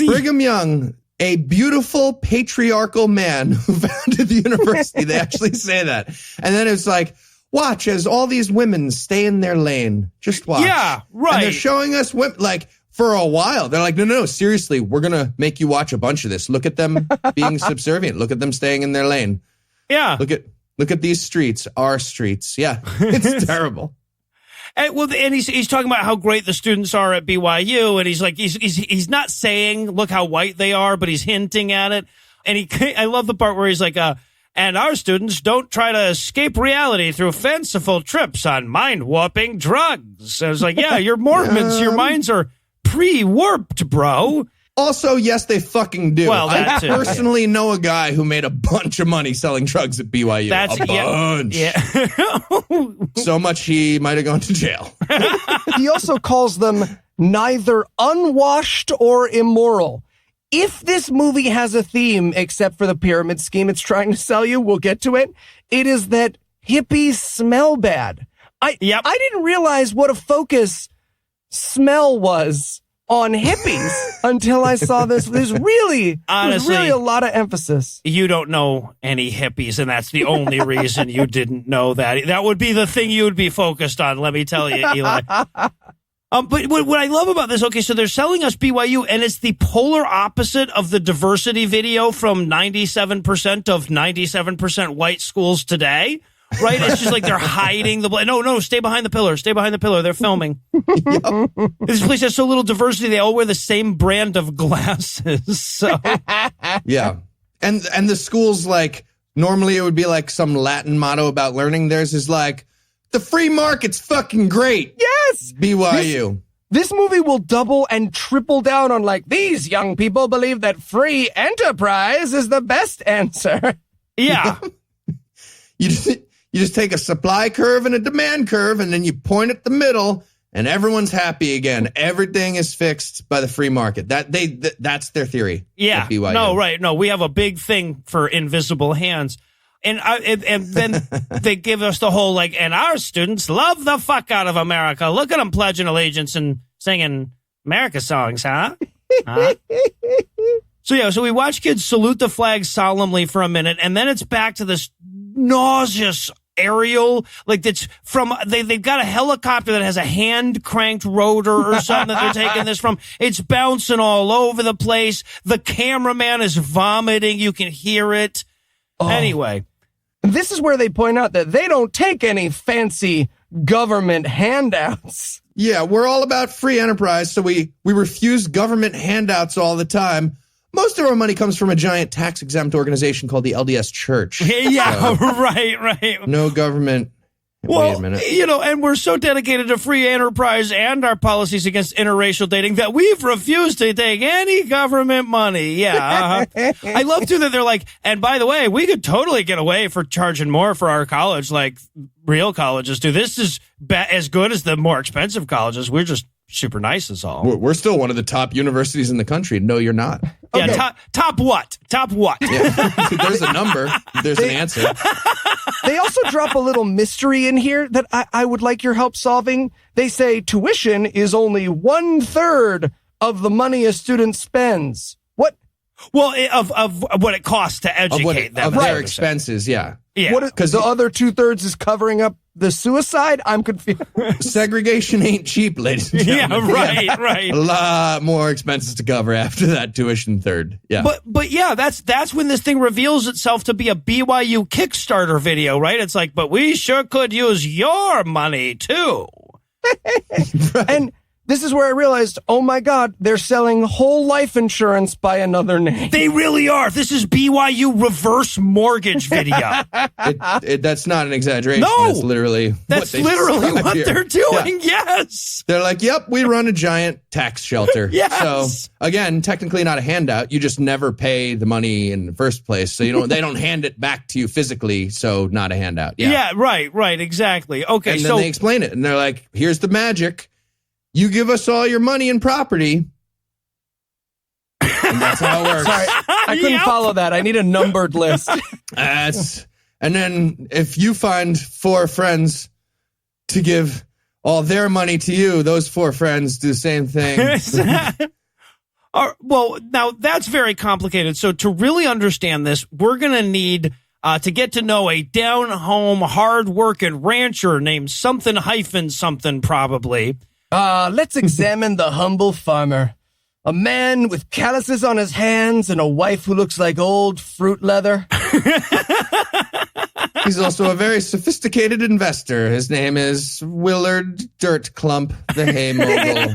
Brigham Young, a beautiful patriarchal man who founded the university. They actually say that. And then it's like, watch as all these women stay in their lane. Just watch. Yeah, right. And they're showing us women, like, for a while. They're like, no, seriously, we're going to make you watch a bunch of this. Look at them being subservient. Look at them staying in their lane. Yeah. Look at these streets, our streets. Yeah, it's terrible. And he's talking about how great the students are at BYU, and he's like, he's not saying look how white they are, but he's hinting at it. And I love the part where he's like, and our students don't try to escape reality through fanciful trips on mind-warping drugs. And it's like, yeah, you're Mormons, your minds are pre-warped, bro. Also, yes, they fucking do. Well, I personally know a guy who made a bunch of money selling drugs at BYU. A bunch. Yeah. So much he might have gone to jail. He also calls them neither unwashed or immoral. If this movie has a theme, except for the pyramid scheme it's trying to sell you, we'll get to it. It is that hippies smell bad. I didn't realize what a focus smell was on hippies until I saw this. There's really a lot of emphasis. You don't know any hippies, and that's the only reason you didn't know that. That would be the thing you would be focused on, let me tell you, Eli. But what I love about this, okay, so they're selling us BYU, and it's the polar opposite of the diversity video from 97% of 97% white schools today. Right? It's just like they're hiding the... No, stay behind the pillar. Stay behind the pillar. They're filming. Yep. This place has so little diversity, they all wear the same brand of glasses. So. Yeah. And the schools, like, normally it would be like some Latin motto about learning. Theirs is like, the free market's fucking great. Yes! BYU. This movie will double and triple down on, like, these young people believe that free enterprise is the best answer. Yeah. You just take a supply curve and a demand curve, and then you point at the middle, and everyone's happy again. Everything is fixed by the free market. That's their theory. Yeah. No, right. No, we have a big thing for invisible hands. And then they give us the whole, like, and our students love the fuck out of America. Look at them pledging allegiance and singing America songs, huh? So we watch kids salute the flag solemnly for a minute, and then it's back to this nauseous aerial, like that's from, they've got a helicopter that has a hand cranked rotor or something that they're taking this from. It's bouncing all over the place. The cameraman is vomiting. You can hear it. Oh. Anyway. This is where they point out that they don't take any fancy government handouts. Yeah, we're all about free enterprise, so we refuse government handouts all the time. Most of our money comes from a giant tax-exempt organization called the LDS Church. Yeah, right. No government. Wait a minute. And we're so dedicated to free enterprise and our policies against interracial dating that we've refused to take any government money. Yeah. I love, too, that they're like, and by the way, we could totally get away for charging more for our college like real colleges do. This is as good as the more expensive colleges. We're just super nice is all. We're still one of the top universities in the country. No, you're not. Yeah, okay. Top what? Yeah. There's a number. There's an answer. They also drop a little mystery in here that I would like your help solving. They say tuition is only 1/3 of the money a student spends. What? Well, of what it costs to educate them. Of their expenses, yeah. Yeah. Because the other 2/3 is covering up the suicide? I'm confused. Segregation ain't cheap, ladies and gentlemen. Yeah, right. A lot more expenses to cover after that tuition third. Yeah. But yeah, that's when this thing reveals itself to be a BYU Kickstarter video, right? It's like, but we sure could use your money too. Right. And this is where I realized, oh my God, they're selling whole life insurance by another name. They really are. This is BYU reverse mortgage video. That's not an exaggeration. No, that's literally what they're doing. Yeah. Yes. They're like, yep, we run a giant tax shelter. Yes. So again, technically not a handout. You just never pay the money in the first place. So they don't hand it back to you physically. So not a handout. Yeah. Yeah. Right. Exactly. Okay. And then they explain it and they're like, here's the magic. You give us all your money and property. And that's how it works. Sorry, I couldn't follow that. I need a numbered list. And then if you find 4 friends to give all their money to you, those 4 friends do the same thing. Well, now that's very complicated. So to really understand this, we're going to need to get to know a down-home, hard-working rancher named something probably. Let's examine the humble farmer. A man with calluses on his hands and a wife who looks like old fruit leather. He's also a very sophisticated investor. His name is Willard Dirt Clump, the hay mogul.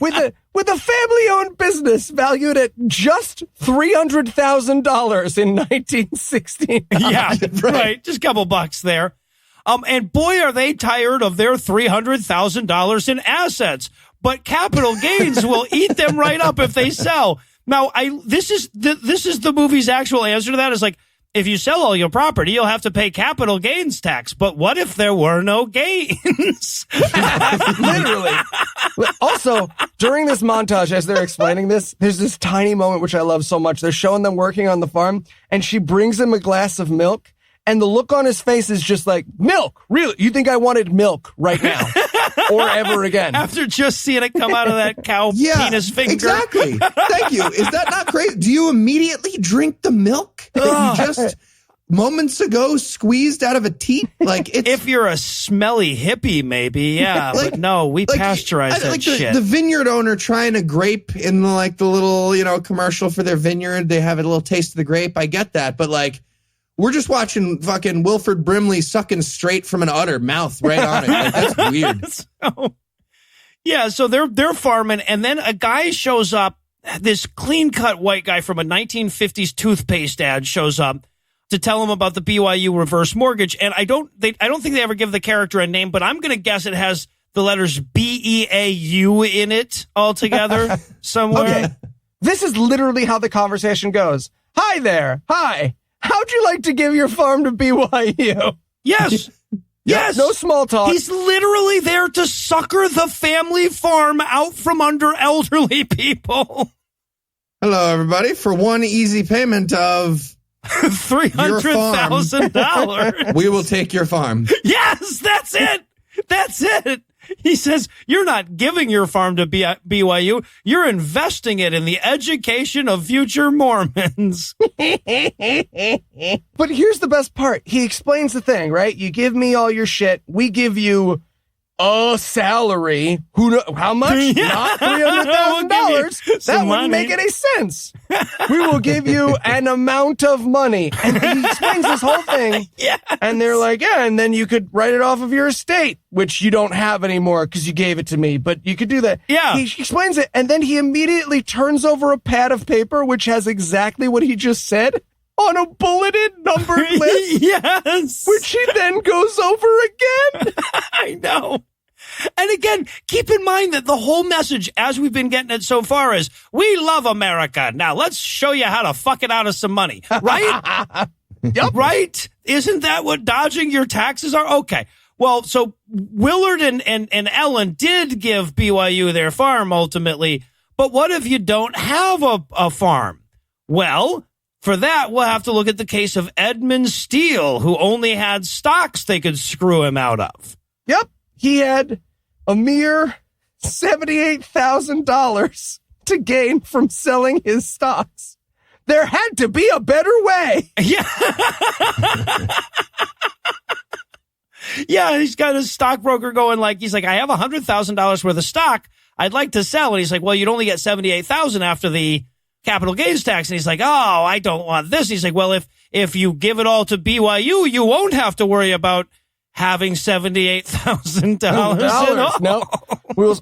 With a family-owned business valued at just $300,000 in 1916. Yeah, right. Just a couple bucks there. And boy, are they tired of their $300,000 in assets. But capital gains will eat them right up if they sell. Now, this is the movie's actual answer to that is like, if you sell all your property, you'll have to pay capital gains tax. But what if there were no gains? Literally. Also, during this montage, as they're explaining this, there's this tiny moment which I love so much. They're showing them working on the farm, and she brings him a glass of milk. And the look on his face is just like, milk? Really? You think I wanted milk right now? Or ever again? After just seeing it come out of that cow penis finger. Exactly. Thank you. Is that not crazy? Do you immediately drink the milk that you just moments ago squeezed out of a teat? Like, if you're a smelly hippie, maybe, yeah. But no, we pasteurize that shit. The vineyard owner trying a grape in the little, commercial for their vineyard. They have a little taste of the grape. I get that. But we're just watching fucking Wilford Brimley sucking straight from an udder, mouth right on it. That's weird. So they're farming, and then a guy shows up, this clean-cut white guy from a 1950s toothpaste ad shows up to tell him about the BYU reverse mortgage, and I don't think they ever give the character a name, but I'm going to guess it has the letters B-E-A-U in it altogether somewhere. Okay. This is literally how the conversation goes. Hi there. Hi. How'd you like to give your farm to BYU? Yes. Yes. No small talk. He's literally there to sucker the family farm out from under elderly people. Hello, everybody. For one easy payment of $300,000, we will take your farm. Yes, that's it. That's it. He says, you're not giving your farm to BYU. You're investing it in the education of future Mormons. But here's the best part. He explains the thing, right? You give me all your shit. We give you a salary. How much? Not $300,000. That wouldn't make any sense. We will give you an amount of money. And he explains this whole thing. Yes. And they're like, yeah, and then you could write it off of your estate, which you don't have anymore because you gave it to me, but you could do that. Yeah. He explains it, and then he immediately turns over a pad of paper, which has exactly what he just said, on a bulleted numbered list. Yes. Which he then goes over again. I know. And again, keep in mind that the whole message, as we've been getting it so far, is we love America. Now let's show you how to fuck it out of some money. Right? Yep. Right? Isn't that what dodging your taxes are? Okay. Well, so Willard and Ellen did give BYU their farm ultimately, but what if you don't have a farm? Well, for that, we'll have to look at the case of Edmund Steele, who only had stocks they could screw him out of. Yep. He had a mere $78,000 to gain from selling his stocks. There had to be a better way. Yeah. Yeah, he's got his stockbroker going he's like, I have $100,000 worth of stock I'd like to sell. And he's like, well, you'd only get $78,000 after the capital gains tax. And he's like, oh, I don't want this. He's like, well, if you give it all to BYU, you won't have to worry about having $78,000. No.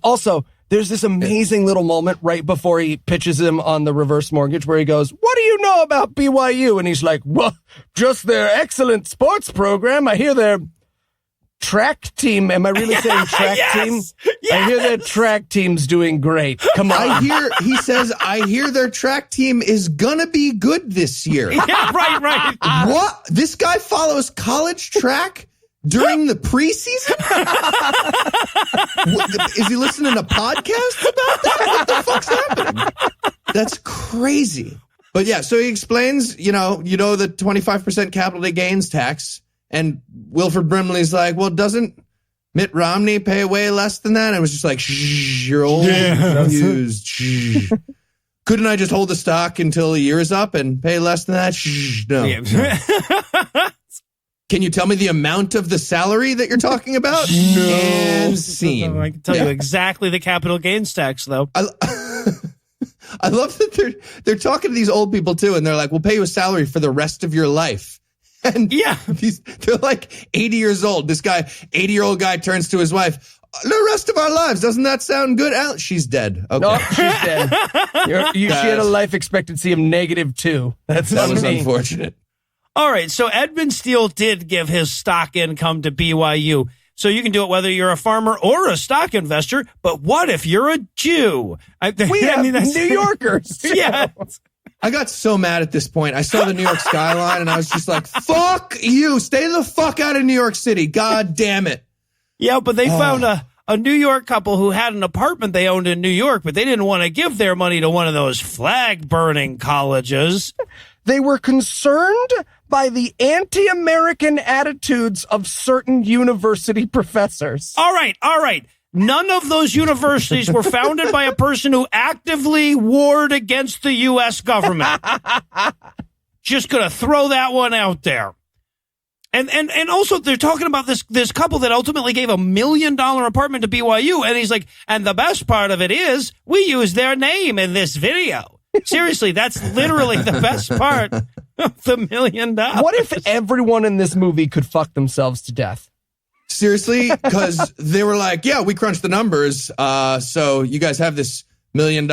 Also, there's this amazing little moment right before he pitches him on the reverse mortgage where he goes, what do you know about BYU? And he's like, well, just their excellent sports program. I hear their track team. Am I really saying track team? Yes. I hear their track team's doing great. Come on. I hear their track team is gonna be good this year. Yeah, right. What? This guy follows college track during the preseason? Is he listening to podcasts about that? What the fuck's happening? That's crazy. But yeah, so he explains, the 25% capital gains tax. And Wilford Brimley's like, well, doesn't Mitt Romney pay way less than that? And it was just like, shh, you're old, confused. Shh. Couldn't I just hold the stock until the year is up and pay less than that? Shh, no. Yeah. Can you tell me the amount of the salary that you're talking about? No. And scene. I can tell you exactly the capital gains tax, though. I love that they're talking to these old people, too, and they're like, we'll pay you a salary for the rest of your life. And yeah, they're like 80 years old. This guy, 80-year-old guy, turns to his wife. The rest of our lives. Doesn't that sound good? She's dead. Okay. No, she's dead. She had a life expectancy of -2. That was unfortunate. All right. So Edmund Steele did give his stock income to BYU. So you can do it whether you're a farmer or a stock investor. But what if you're a Jew? We have New Yorkers. Yeah. I got so mad at this point. I saw the New York skyline and I was just like, fuck you. Stay the fuck out of New York City. God damn it. Yeah, but they found a New York couple who had an apartment they owned in New York, but they didn't want to give their money to one of those flag-burning colleges. They were concerned by the anti-American attitudes of certain university professors. All right. None of those universities were founded by a person who actively warred against the U.S. government. Just gonna throw that one out there. And also they're talking about this couple that ultimately gave $1 million apartment to BYU. And he's like, and the best part of it is we use their name in this video. Seriously, that's literally the best part of the $1 million. What if everyone in this movie could fuck themselves to death? Seriously? Because they were like, yeah, we crunched the numbers. So you guys have this $1 million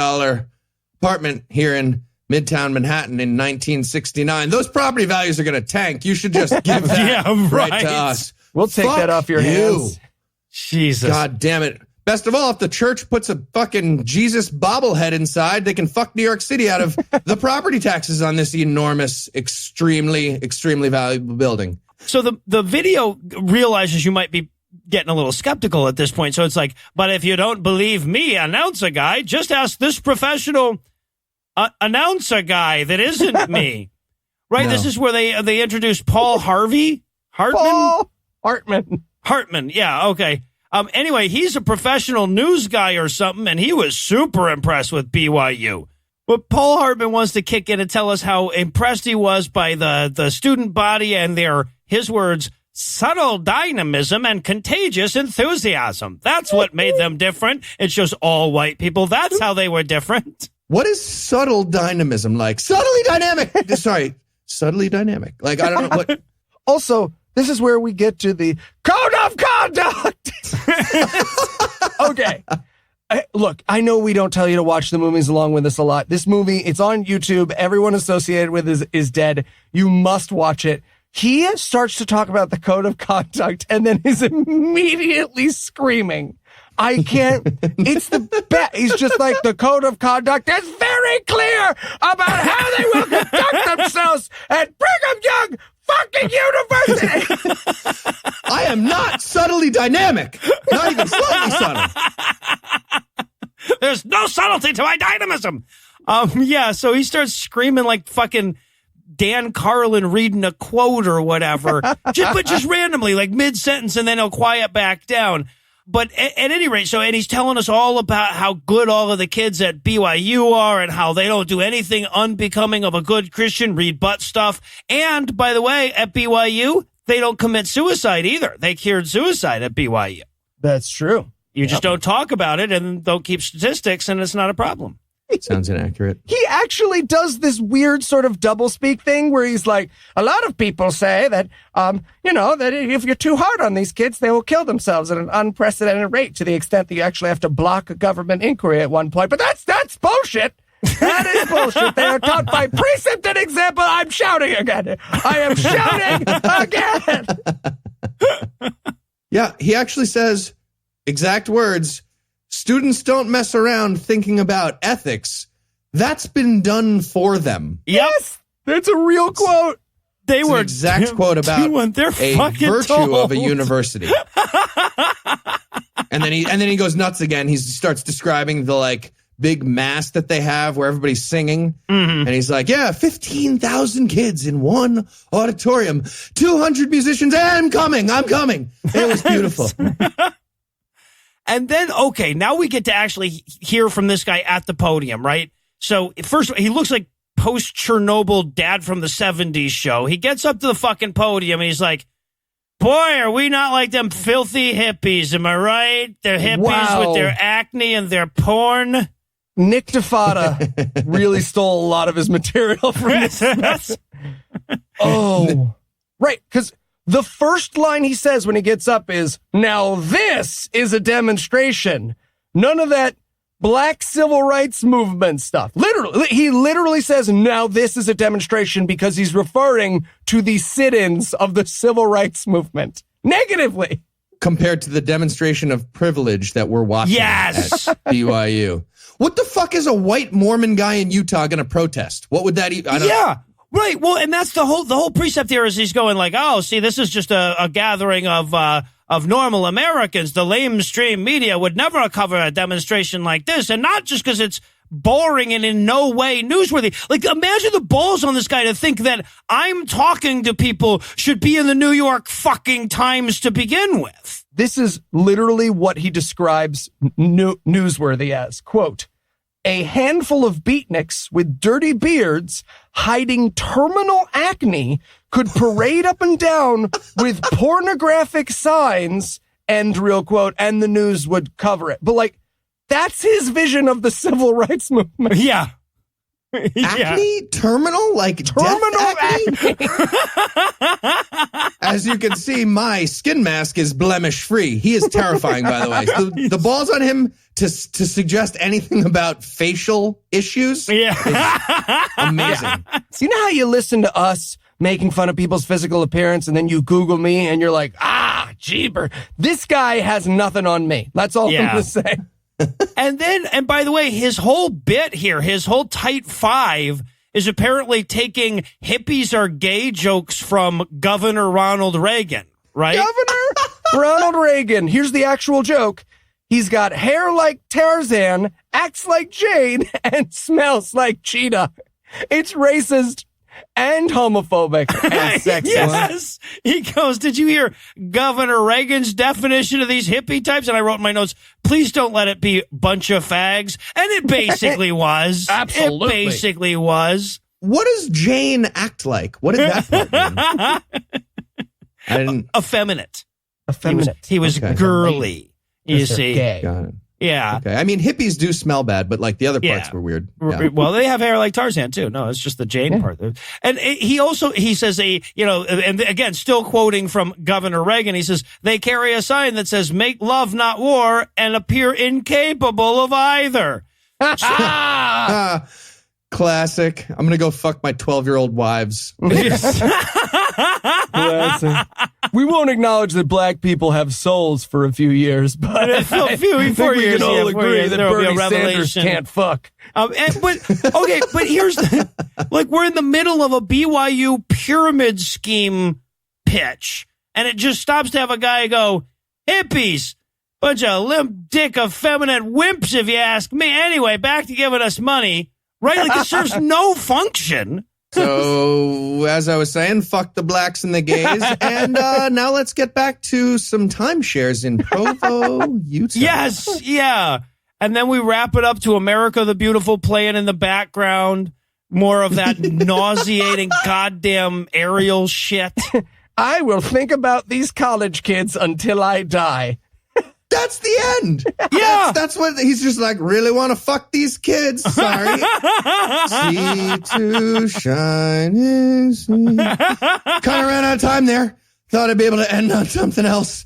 apartment here in Midtown Manhattan in 1969. Those property values are going to tank. You should just give that right to us. We'll take that off your hands. Jesus. God damn it. Best of all, if the church puts a fucking Jesus bobblehead inside, they can fuck New York City out of the property taxes on this enormous, extremely, extremely valuable building. So the video realizes you might be getting a little skeptical at this point. So it's like, but if you don't believe me, announcer guy, just ask this professional announcer guy that isn't me. Right? No. This is where they introduced Paul Hartman. Yeah. Okay. Anyway, he's a professional news guy or something, and he was super impressed with BYU. But Paul Hartman wants to kick in and tell us how impressed he was by the student body and their, his words, subtle dynamism and contagious enthusiasm. That's what made them different. It shows all white people. That's how they were different. What is subtle dynamism like? Subtly dynamic. Sorry, subtly dynamic. Like, I don't know what. Also, this is where we get to the code of conduct. Okay. Look, I know we don't tell you to watch the movies along with us a lot. This movie, it's on YouTube. Everyone associated with it is dead. You must watch it. He starts to talk about the code of conduct and then is immediately screaming. I can't. It's the best. He's just like, the code of conduct is very clear about how they will conduct themselves at Brigham Young fucking University. I am not subtly dynamic. Not even slightly subtle. There's no subtlety to my dynamism. Yeah, so he starts screaming like fucking Dan Carlin reading a quote or whatever, just randomly, like mid-sentence, and then he'll quiet back down. But at any rate, and he's telling us all about how good all of the kids at BYU are and how they don't do anything unbecoming of a good Christian, read butt stuff. And, by the way, at BYU, they don't commit suicide either. They cured suicide at BYU. That's true. You just don't talk about it and don't keep statistics, and it's not a problem. Sounds inaccurate. He actually does this weird sort of doublespeak thing where he's like, a lot of people say that, that if you're too hard on these kids, they will kill themselves at an unprecedented rate, to the extent that you actually have to block a government inquiry at one point. But that's bullshit. That is bullshit. They are taught by precept and example. I'm shouting again. I am shouting again. Yeah, he actually says, exact words, students don't mess around thinking about ethics. That's been done for them. Yes, that's a real quote. They were an exact quote about a virtue of a university. and then he goes nuts again. He starts describing the big mass that they have where everybody's singing. Mm-hmm. And he's like, yeah, 15,000 kids in one auditorium, 200 musicians, and I'm coming. It was beautiful. And then, okay, now we get to actually hear from this guy at the podium, right? So first, he looks like post-Chernobyl dad from the 70s show. He gets up to the fucking podium and he's like, boy, are we not like them filthy hippies, am I right? They're hippies with their acne and their porn. Nick DeFada really stole a lot of his material from this. Oh, right, because the first line he says when he gets up is, now this is a demonstration. None of that black civil rights movement stuff. Literally, he literally says, now this is a demonstration, because he's referring to the sit-ins of the civil rights movement negatively. Compared to the demonstration of privilege that we're watching at BYU. What the fuck is a white Mormon guy in Utah going to protest? What would that even? Yeah. Right. Well, and that's the whole precept here is he's going like, oh, see, this is just a gathering of normal Americans. The lamestream media would never cover a demonstration like this. And not just because it's boring and in no way newsworthy. Like, imagine the balls on this guy to think that I'm talking to people should be in the New York fucking Times to begin with. This is literally what he describes newsworthy as, quote, a handful of beatniks with dirty beards hiding terminal acne could parade up and down with pornographic signs, end real quote, and the news would cover it. But that's his vision of the civil rights movement. Yeah. Acne? Terminal? Terminal acne? As you can see, my skin mask is blemish free. He is terrifying, by the way. The balls on him to suggest anything about facial issues is amazing. You know how you listen to us making fun of people's physical appearance and then you Google me and you're like, jeeber. This guy has nothing on me. That's all I'm going to say. And by the way, his whole bit here, his whole tight five is apparently taking hippies are gay jokes from Governor Ronald Reagan, right? Governor Ronald Reagan. Here's the actual joke. He's got hair like Tarzan, acts like Jane, and smells like Cheetah. It's racist and homophobic and sexist. Yes. He goes, did you hear Governor Reagan's definition of these hippie types? And I wrote in my notes, please don't let it be bunch of fags. And it basically was. Absolutely. It basically was. What does Jane act like? What did that part mean? Effeminate. Effeminate. He was girly. You see. Gay. Got it. Yeah. Okay. I mean, hippies do smell bad, but like the other parts were weird. Yeah. Well, they have hair like Tarzan too. No, it's just the Jane part. And he says and again, still quoting from Governor Reagan, he says, they carry a sign that says, make love, not war, and appear incapable of either. Classic. I'm going to go fuck my 12-year-old wives. We won't acknowledge that black people have souls for a few years, but I think we can all agree that Bernie Sanders can't fuck. But here's we're in the middle of a BYU pyramid scheme pitch, and it just stops to have a guy go, hippies, bunch of limp dick effeminate wimps, if you ask me. Anyway, back to giving us money, right? Like it serves no function. So, as I was saying, fuck the blacks and the gays. And now let's get back to some timeshares in Provo, Utah. Yes, yeah. And then we wrap it up to America the Beautiful playing in the background. More of that nauseating goddamn aerial shit. I will think about these college kids until I die. That's the end. Yeah. That's what he's just like, really want to fuck these kids. Sorry. Sea to shining sea. Kind of ran out of time there. Thought I'd be able to end on something else.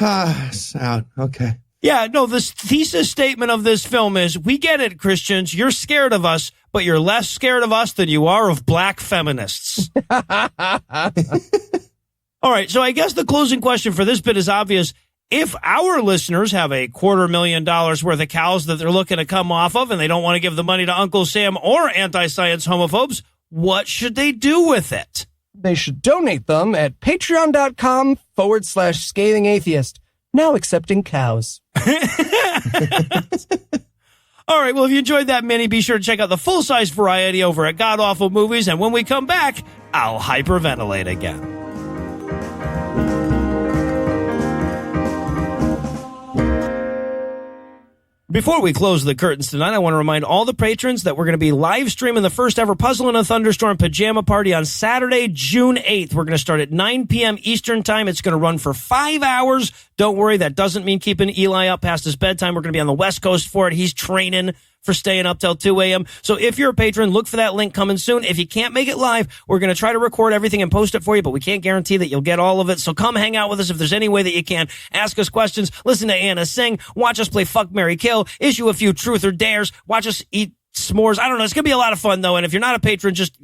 Out. Okay. Yeah, no, this thesis statement of this film is, we get it, Christians. You're scared of us, but you're less scared of us than you are of black feminists. All right, so I guess the closing question for this bit is obvious. If our listeners have $250,000 worth of cows that they're looking to come off of and they don't want to give the money to Uncle Sam or anti-science homophobes, what should they do with it? They should donate them at patreon.com/scathing atheist. Now accepting cows. All right, well, if you enjoyed that mini, be sure to check out the full-size variety over at God Awful Movies. And when we come back, I'll hyperventilate again. Before we close the curtains tonight, I want to remind all the patrons that we're going to be live streaming the first ever Puzzle in a Thunderstorm pajama party on Saturday, June 8th. We're going to start at 9 p.m. Eastern time. It's going to run for 5 hours. Don't worry, that doesn't mean keeping Eli up past his bedtime. We're going to be on the West Coast for it. He's training for staying up till 2 a.m. So if you're a patron, look for that link coming soon. If you can't make it live, we're going to try to record everything and post it for you, but we can't guarantee that you'll get all of it. So come hang out with us if there's any way that you can. Ask us questions, listen to Anna sing, watch us play Fuck, Marry, Kill, issue a few truth or dares, watch us eat s'mores. I don't know. It's going to be a lot of fun, though. And if you're not a patron, just,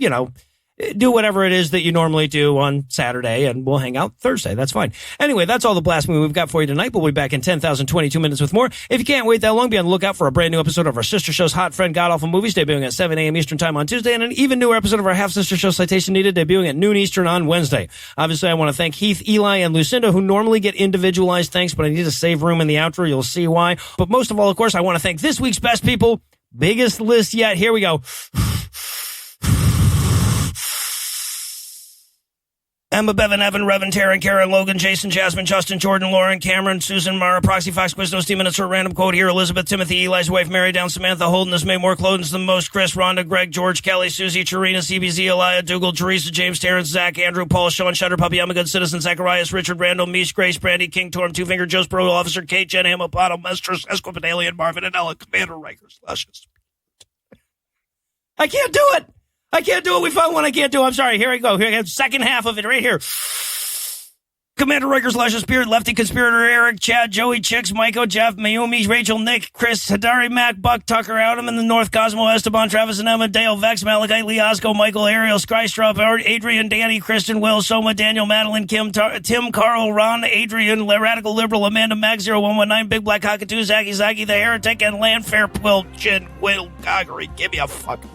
do whatever it is that you normally do on Saturday, and we'll hang out Thursday. That's fine. Anyway, that's all the blasphemy we've got for you tonight. We'll be back in 10,022 minutes with more. If you can't wait that long, be on the lookout for a brand new episode of our sister show's Hot Friend God Awful Movies, debuting at 7 a.m. Eastern time on Tuesday, and an even newer episode of our half-sister show Citation Needed, debuting at noon Eastern on Wednesday. Obviously, I want to thank Heath, Eli, and Lucinda, who normally get individualized thanks, but I need to save room in the outro. You'll see why. But most of all, of course, I want to thank this week's best people. Biggest list yet. Here we go. Emma, Bevan, Evan, Revan, Taryn, Karen, Logan, Jason, Jasmine, Justin, Jordan, Lauren, Cameron, Susan, Mara, Proxy, Fox, Quiznos, Minutes for random quote here, Elizabeth, Timothy, Eli's wife, Mary, Down, Samantha, Holderness, May, more clothing than most, Chris, Rhonda, Greg, George, Kelly, Susie, Charina, CBZ, Elia, Dougal, Teresa, James, Terrence, Zach, Andrew, Paul, Sean, Shutter, Puppy, I'm a Good Citizen, Zacharias, Richard, Randall, Mies, Grace, Brandy, King, Torm, Two Finger, Joe's Bro, Officer, Kate, Jen, Hamapoto, Mistress, Esquipedalian, Marvin, and Ella, Commander, Riker, Slushes. I can't do it. I can't do it. We found one I can't do. I'm sorry. Here I go. Here I go. Second half of it right here. Commander Rikers, Luscious Spirit, Lefty Conspirator, Eric, Chad, Joey, Chicks, Michael, Jeff, Mayumi, Rachel, Nick, Chris, Hadari, Mac, Buck, Tucker, Adam in the North, Cosmo, Esteban, Travis and Emma, Dale, Vex, Malachite, Liasco, Michael, Ariel, Skystrop, Adrian, Danny, Kristen, Will, Soma, Daniel, Madeline, Kim, Tim, Carl, Ron, Adrian, Radical Liberal, Amanda, Max, 0119, Big Black Cockatoo, Zaki, the Heretic, and Landfair, Quill, Chin, Will, Goggery. Give me a fucking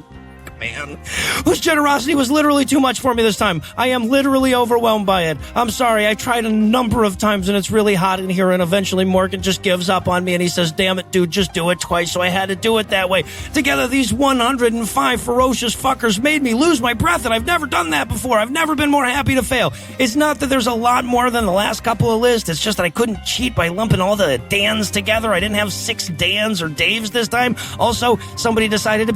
man whose generosity was literally too much for me this time. I am literally overwhelmed by it. I'm sorry. I tried a number of times and it's really hot in here, and eventually Morgan just gives up on me and he says, damn it, dude, just do it twice. So I had to do it that way. Together, these 105 ferocious fuckers made me lose my breath, and I've never done that before. I've never been more happy to fail. It's not that there's a lot more than the last couple of lists. It's just that I couldn't cheat by lumping all the Dans together. I didn't have 6 Dans or Daves this time. Also, somebody decided to,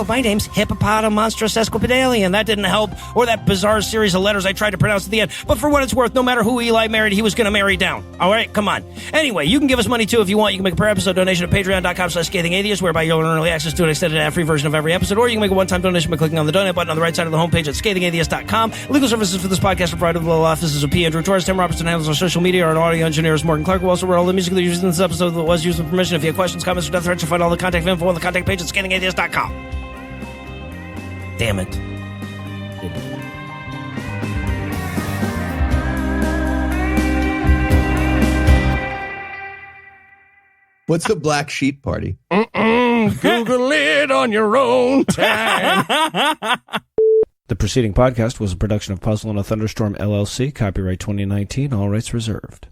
my name's Hippopotamus Tetrapod monstrous esquipedalian. That didn't help. Or that bizarre series of letters I tried to pronounce at the end. But for what it's worth, no matter who Eli married, he was going to marry down. All right, come on. Anyway, you can give us money too if you want. You can make a per episode donation at patreon.com/Scathing Atheist, whereby you'll earn early access to an extended ad-free version of every episode. Or you can make a one-time donation by clicking on the donate button on the right side of the homepage at scathingatheist.com. Legal services for this podcast are provided with the law offices of P. Andrew Torres. Tim Robertson handles our social media. Our audio engineer is Morgan Clark, who also wrote all the music that we used in this episode that was used with permission. If you have questions, comments, or death threats, you'll find all the contact info on the contact page at scathingatheist.com. Damn it. What's the Black Sheep Party? Google it on your own time. The preceding podcast was a production of Puzzle and a Thunderstorm, LLC. Copyright 2019. All rights reserved.